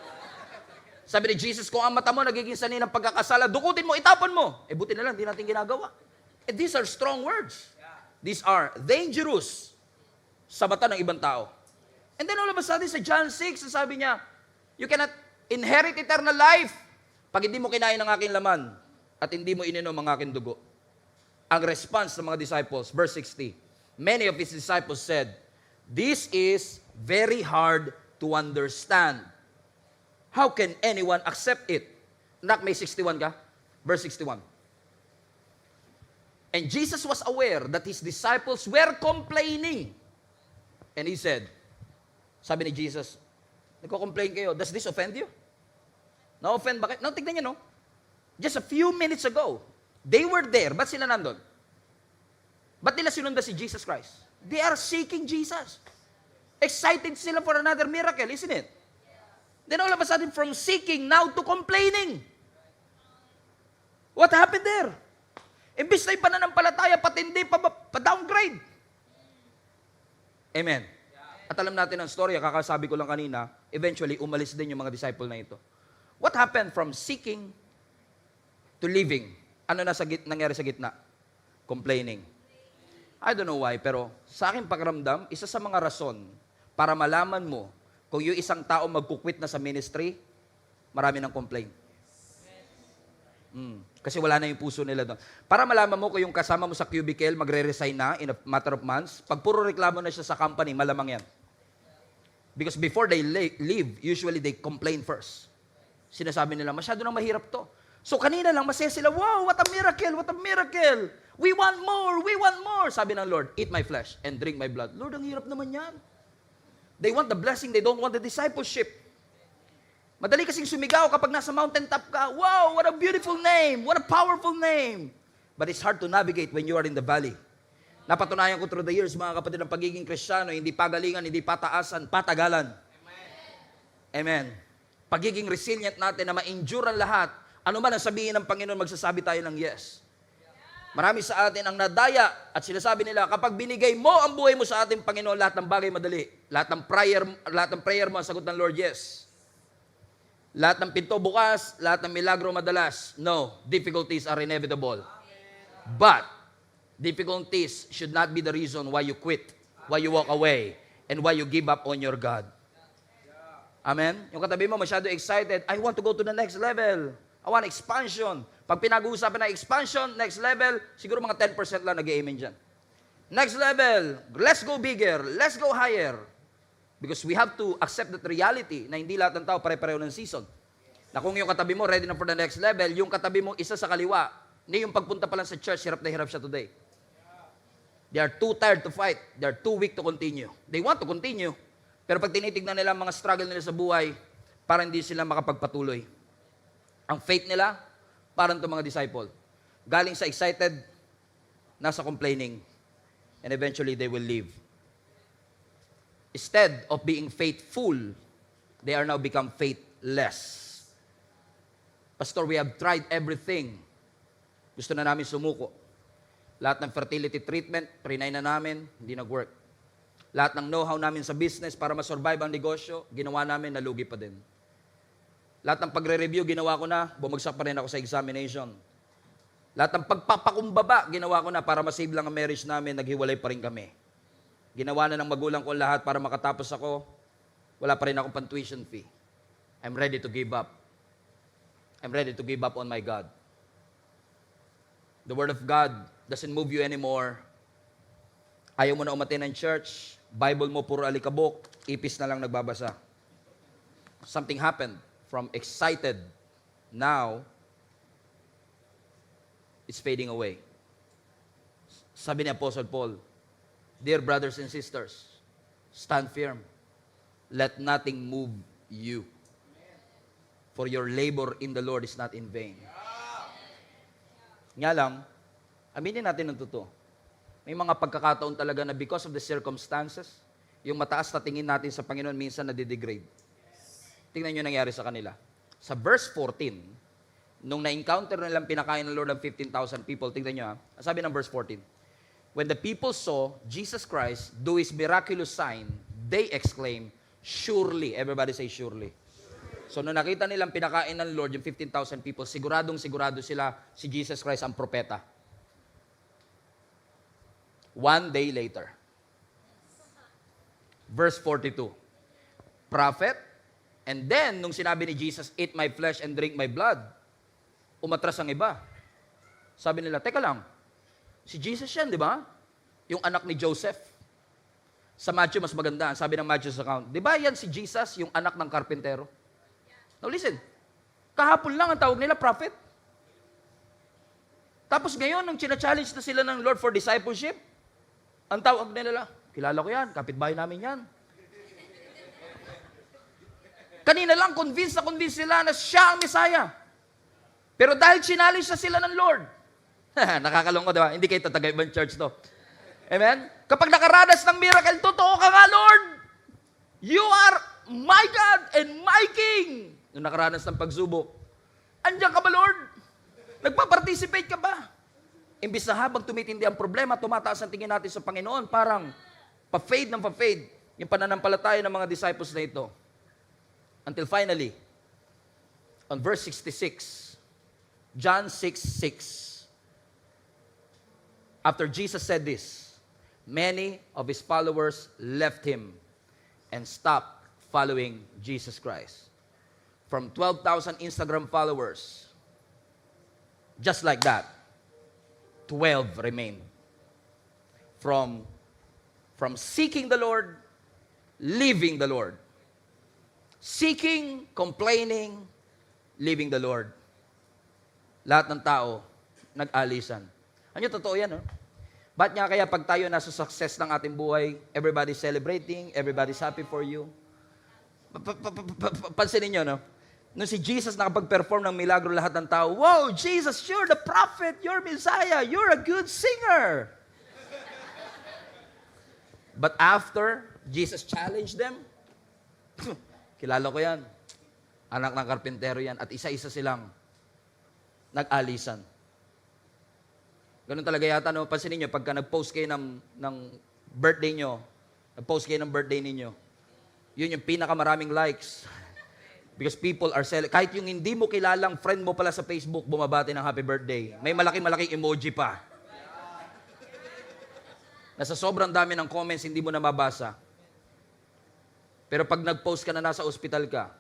Sabi ni Jesus, kung ang mata mo nagiging sanhi ng pagkakasala, dukutin mo, itapon mo. Eh buti na lang, hindi natin ginagawa. And these are strong words. These are dangerous sa mata ng ibang tao. And then all of a sudden, sa John 6, sabi niya, you cannot inherit eternal life pag hindi mo kinain ng aking laman at hindi mo ininom ang aking dugo. Ang response ng mga disciples, verse 60, many of His disciples said, this is very hard to understand. How can anyone accept it? Nak, may 61 ka? Verse 61. And Jesus was aware that His disciples were complaining. And He said, sabi ni Jesus, nagko-complain kayo, does this offend you? Na-offend ba kayo? No, tignan niyo, no? Just a few minutes ago, they were there. Ba't sila nandun? Ba't nila sinundan si Jesus Christ? They are seeking Jesus. Excited sila for another miracle, isn't it? Then all of a sudden, from seeking now to complaining. What happened there? Imbis na yung pananampalataya, patindi, pa-downgrade. Amen. At alam natin ang storya, kakasabi ko lang kanina, eventually, umalis din yung mga disciple na ito. What happened from seeking to living? Ano na nangyari sa gitna? Complaining. I don't know why, pero sa aking pakiramdam, isa sa mga rason para malaman mo kung yung isang tao magkukwit na sa ministry, marami ng complain. Kasi wala na yung puso nila doon. Para malaman mo kung yung kasama mo sa cubicle magre-resign na in a matter of months, pag puro reklamo na siya sa company, malamang yan. Because before they leave, usually they complain first. Sinasabi nila, masyado nang mahirap to. So kanina lang, masaya sila, wow, what a miracle, what a miracle. We want more, we want more. Sabi ng Lord, eat my flesh and drink my blood. Lord, ang hirap naman yan. They want the blessing, they don't want the discipleship. Madali kasing sumigaw kapag nasa mountaintop ka, wow, what a beautiful name, what a powerful name. But it's hard to navigate when you are in the valley. Napatunayan ko through the years, mga kapatid, ng pagiging Kristiyano, hindi pagalingan, hindi pataasan, patagalan. Amen. Pagiging resilient natin na ma-endure ang lahat, ano man ang sabihin ng Panginoon, magsasabi tayo ng yes. Marami sa atin ang nadaya at sinasabi nila, kapag binigay mo ang buhay mo sa ating Panginoon, lahat ng bagay madali. Lahat ng prayer mo, ang sagot ng Lord, yes. Lahat ng pinto bukas, lahat ng milagro madalas. No, difficulties are inevitable. But, difficulties should not be the reason why you quit, why you walk away, and why you give up on your God. Amen? Yung katabi mo masyado excited, I want to go to the next level. I want expansion. Pag pinag-uusapan na expansion, next level, siguro mga 10% lang nag-amen dyan. Next level, let's go bigger, let's go higher. Because we have to accept that reality na hindi lahat ng tao pare-pareho ng season. Na kung yung katabi mo ready na for the next level, yung katabi mo isa sa kaliwa, hindi yung pagpunta pa lang sa church, hirap na hirap siya today. They are too tired to fight. They are too weak to continue. They want to continue. Pero pag tinitignan nila ang mga struggle nila sa buhay, parang hindi sila makapagpatuloy. Ang faith nila, parang itong mga disciple. Galing sa excited, nasa complaining. And eventually, they will leave. Instead of being faithful, they are now become faithless. Pastor, we have tried everything. Gusto na namin sumuko. Lahat ng fertility treatment, trinay na namin, hindi nag-work. Lahat ng know-how namin sa business para ma-survive ang negosyo, ginawa namin, nalugi pa din. Lahat ng pagre-review, ginawa ko na, bumagsak pa rin ako sa examination. Lahat ng pagpapakumbaba, ginawa ko na para masave lang ang marriage namin, naghiwalay pa rin kami. Ginawa na ng magulang ko lahat para makatapos ako, wala pa rin akong pan-tuition fee. I'm ready to give up. I'm ready to give up on my God. The Word of God doesn't move you anymore. Ayaw mo na umatin ng church, Bible mo puro alikabok, ipis na lang nagbabasa. Something happened from excited, now, it's fading away. Sabi ni Apostle Paul, dear brothers and sisters, stand firm. Let nothing move you. For your labor in the Lord is not in vain. Nga lang, aminin natin ng totoo. May mga pagkakataon talaga na because of the circumstances, yung mataas na tingin natin sa Panginoon minsan nadidegrade. Tingnan nyo nangyari sa kanila. Sa verse 14, nung na-encounter nilang pinakain ng Lord ng 15,000 people, tingnan nyo ha, sabi ng verse 14, when the people saw Jesus Christ do His miraculous sign, they exclaimed, surely, everybody say surely. So nung nakita nilang pinakain ng Lord yung 15,000 people, sigurado sila si Jesus Christ ang propeta. One day later, verse 42, prophet, and then nung sinabi ni Jesus, eat my flesh and drink my blood, umatras ang iba. Sabi nila, teka lang, si Jesus yan, di ba? Yung anak ni Joseph. Sa Matthew, mas maganda. Sabi ng Matthew's account, di ba yan si Jesus, yung anak ng karpintero? Now listen, kahapon lang ang tawag nila, prophet. Tapos ngayon, nung china-challenge na sila ng Lord for discipleship, ang tawag nila, kilala ko yan, kapitbahay namin yan. Kanina lang, convinced sila na siya ang Messiah. Pero dahil challenge na sila ng Lord, nakakalungkot, diba? Hindi kayo tatagay-ibang church to. Amen? Kapag nakaranas ng miracle, totoo ka nga, Lord. You are my God and my King. Nung nakaranas ng pagsubok, andiyan ka ba, Lord? Nagpa-participate ka ba? Imbis na habang tumitindi ang problema, tumataas ang tingin natin sa Panginoon, parang pa-fade ng pa-fade yung pananampalataya ng mga disciples na ito. Until finally, on verse 66, John 6:6. After Jesus said this, many of His followers left Him and stopped following Jesus Christ. From 12,000 Instagram followers, just like that, 12 remained. From seeking the Lord, leaving the Lord. Seeking, complaining, leaving the Lord. Lahat ng tao, nag-alisan. Ano totoo yan, no? Ba't nga kaya pag tayo nasa success ng ating buhay, everybody's celebrating, everybody's happy for you? Pansinin nyo, no? Nung si Jesus nakapag-perform ng milagro, lahat ng tao, wow, Jesus, you're the prophet, you're Messiah, you're a good singer. But after Jesus challenged them, kilala ko yan, anak ng karpintero yan, at isa-isa silang nag-alisan. Ganun talaga yata, no? Pansinin nyo, pagka nag-post kayo ng birthday nyo, nag-post kayo ng birthday ninyo, yun yung pinakamaraming likes. Because people are kahit yung hindi mo kilalang friend mo pala sa Facebook, bumabati ng happy birthday. May malaking emoji pa. Nasa sobrang dami ng comments, hindi mo na mabasa. Pero pag nag-post ka na nasa ospital ka,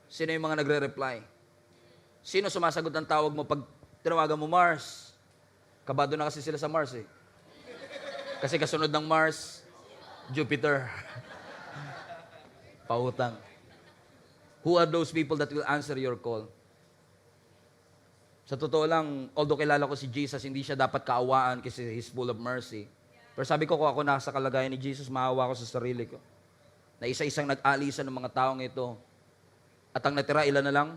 sino yung mga nagre-reply? Sino sumasagot ng tawag mo pag tinawagan mo Mars? Kabado na kasi sila sa Mars eh. Kasi kasunod ng Mars, Jupiter. Pautang. Who are those people that will answer your call? Sa totoo lang, although kilala ko si Jesus, hindi siya dapat kaawaan kasi He's full of mercy. Pero sabi ko, kung ako nasa kalagayan ni Jesus, maawa ko sa sarili ko. Na isa-isang nag-alisan ng mga taong ito. At ang natira, ilan na lang?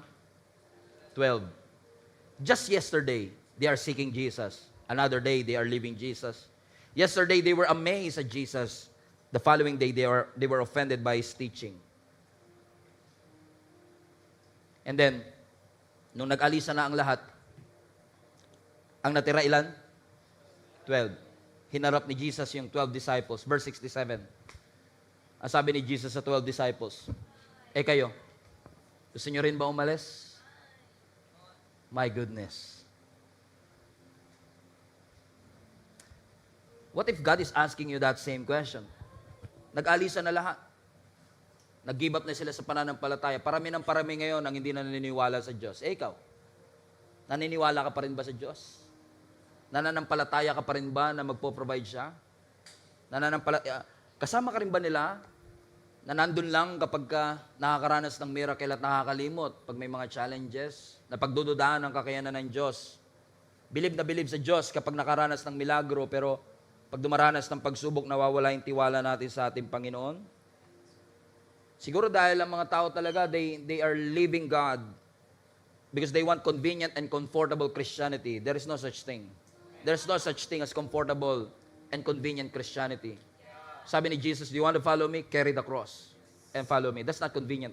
12. Just yesterday, they are seeking Jesus. Another day, they are leaving Jesus. Yesterday, they were amazed at Jesus. The following day, they were offended by His teaching. And then, nung nag-alisa na ang lahat, ang natira ilan? 12. Hinarap ni Jesus yung 12 disciples. Verse 67. Ang sabi ni Jesus sa 12 disciples, kayo, gusto nyo rin ba umalis? My goodness. What if God is asking you that same question? Nag-alisa na lahat. Nag-give up na sila sa pananampalataya. Parami ng parami ngayon ang hindi na naniniwala sa Diyos. Ikaw, naniniwala ka pa rin ba sa Diyos? Nananampalataya ka pa rin ba na magpo-provide siya? Kasama ka rin ba nila na nandun lang kapag ka nakakaranas ng miracle at nakakalimot pag may mga challenges, na pagdududahan ng kakayanan ng Diyos? Bilib na bilib sa Diyos kapag nakaranas ng milagro, pero pag dumaranas ng pagsubok, nawawala yung tiwala natin sa ating Panginoon? Siguro dahil ang mga tao talaga, they are leaving God because they want convenient and comfortable Christianity. There is no such thing. There's no such thing as comfortable and convenient Christianity. Sabi ni Jesus, do you want to follow me? Carry the cross and follow me. That's not convenient.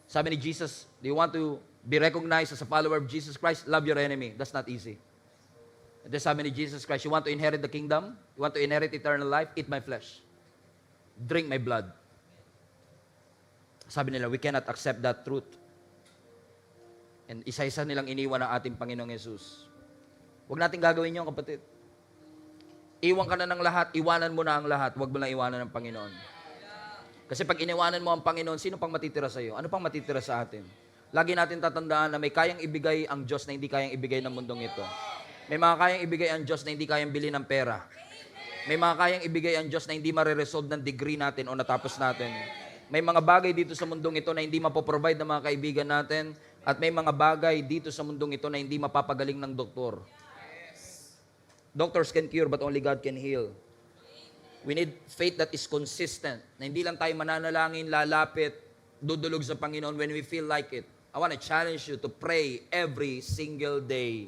Sabi ni Jesus, do you want to be recognized as a follower of Jesus Christ? Love your enemy. That's not easy. And then sabi ni Jesus Christ, you want to inherit the kingdom? You want to inherit eternal life? Eat my flesh. Drink my blood. Sabi nila, we cannot accept that truth. And isa-isa nilang iniwan ang ating Panginoong Yesus. Huwag natin gagawin yun, kapatid. Iwan ka na ng lahat, iwanan mo na ang lahat, huwag mo lang iwanan ng Panginoon. Kasi pag iniwanan mo ang Panginoon, sino pang matitira sa iyo? Ano pang matitira sa atin? Lagi natin tatandaan na may kayang ibigay ang Diyos na hindi kayang ibigay ng mundong ito. May mga kayang ibigay ang Diyos na hindi kayang bili ng pera. May mga kayang ibigay ang Diyos na hindi mariresolve ng degree natin o natapos natin. May mga bagay dito sa mundong ito na hindi mapoprovide ng mga kaibigan natin, at may mga bagay dito sa mundong ito na hindi mapapagaling ng doktor. Doctors can cure, but only God can heal. We need faith that is consistent, na hindi lang tayo mananalangin, lalapit, dudulog sa Panginoon when we feel like it. I want to challenge you to pray every single day.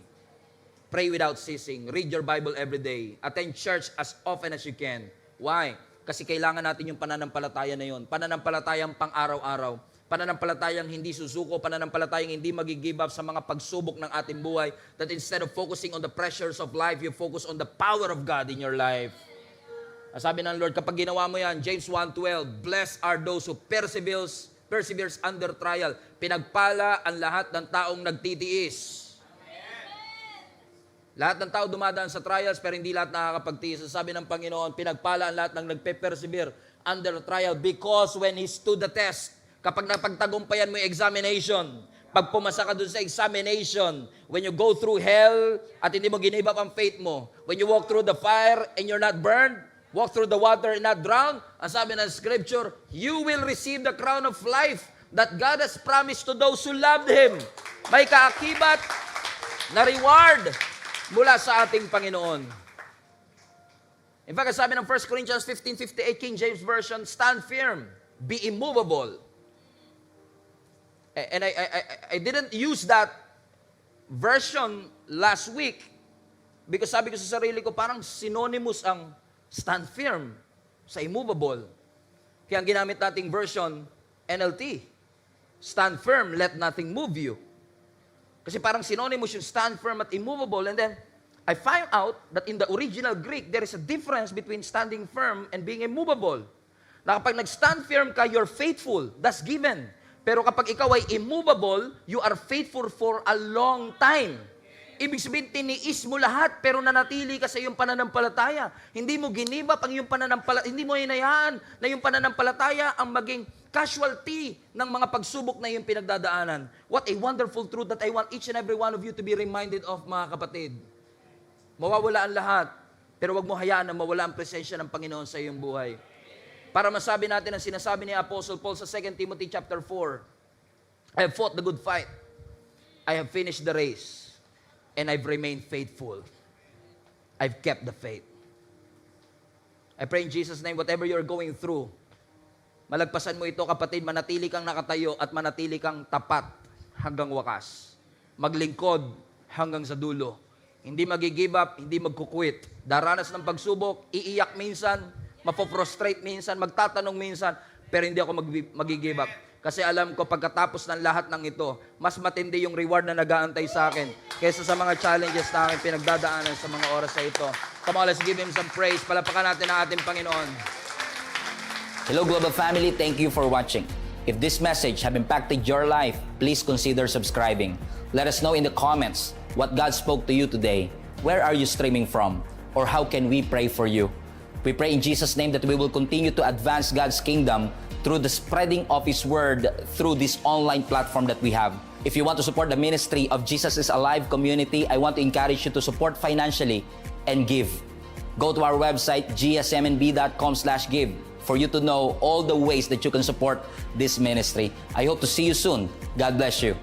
Pray without ceasing. Read your Bible every day. Attend church as often as you can. Why? Kasi kailangan natin yung pananampalataya na yun. Pananampalatayang pang-araw-araw. Pananampalatayang hindi susuko. Pananampalatayang hindi mag-give up sa mga pagsubok ng ating buhay. That instead of focusing on the pressures of life, you focus on the power of God in your life. Sabi ng Lord, kapag ginawa mo yan, James 1:12, blessed are those who perseveres under trial. Pinagpala ang lahat ng taong nagtitiis. Lahat ng tao dumadaan sa trials, pero hindi lahat nakakapagtiis. Sabi ng Panginoon, pinagpala ang lahat ng nagpe-persevere under trial, because when He stood the test, kapag napagtagumpayan mo yung examination, pag pumasa ka dun sa examination, when you go through hell at hindi mo give up ang faith mo, when you walk through the fire and you're not burned, walk through the water and not drown, ang sabi ng Scripture, you will receive the crown of life that God has promised to those who loved Him. May kaakibat na reward mula sa ating Panginoon. In fact, sabi ng 1 Corinthians 15:58, King James Version, stand firm, be immovable. And I didn't use that version last week because sabi ko sa sarili ko, parang synonymous ang stand firm sa immovable. Kaya ang ginamit nating version, NLT, stand firm, let nothing move you. Kasi parang synonymous yung stand firm at immovable. And then, I find out that in the original Greek, there is a difference between standing firm and being immovable. Na kapag nag-stand firm ka, you're faithful. That's given. Pero kapag ikaw ay immovable, you are faithful for a long time. Ibig sabihin, tiniis mo lahat, pero nanatili ka sa iyong pananampalataya. Hindi mo ginibap ang iyong pananampalataya. Hindi mo hinayaan na iyong pananampalataya ang maging casualty ng mga pagsubok na iyong pinagdadaanan. What a wonderful truth that I want each and every one of you to be reminded of, mga kapatid. Mawawala ang lahat, pero wag mo hayaan na mawala ang presensya ng Panginoon sa iyong buhay. Para masabi natin ang sinasabi ni Apostle Paul sa 2 Timothy chapter 4, I have fought the good fight. I have finished the race. And I've remained faithful. I've kept the faith. I pray in Jesus' name, whatever you're going through, malagpasan mo ito, kapatid, manatili kang nakatayo at manatili kang tapat hanggang wakas. Maglingkod hanggang sa dulo. Hindi mag-give up, hindi magkukwit. Daranas ng pagsubok, iiyak minsan, mapoprostrate minsan, magtatanong minsan, pero hindi ako mag-give up. Kasi alam ko, pagkatapos ng lahat ng ito, mas matindi yung reward na nag-aantay sa akin kaysa sa mga challenges na aking pinagdadaanan sa mga oras na ito. Come on, let's give Him some praise. Palapakan natin ang ating Panginoon. Hello Global Family, thank you for watching. If this message have impacted your life, please consider subscribing. Let us know in the comments what God spoke to you today. Where are you streaming from? Or how can we pray for you? We pray in Jesus' name that we will continue to advance God's kingdom through the spreading of His Word through this online platform that we have. If you want to support the ministry of Jesus is Alive community, I want to encourage you to support financially and give. Go to our website, gsmnb.com/give, for you to know all the ways that you can support this ministry. I hope to see you soon. God bless you.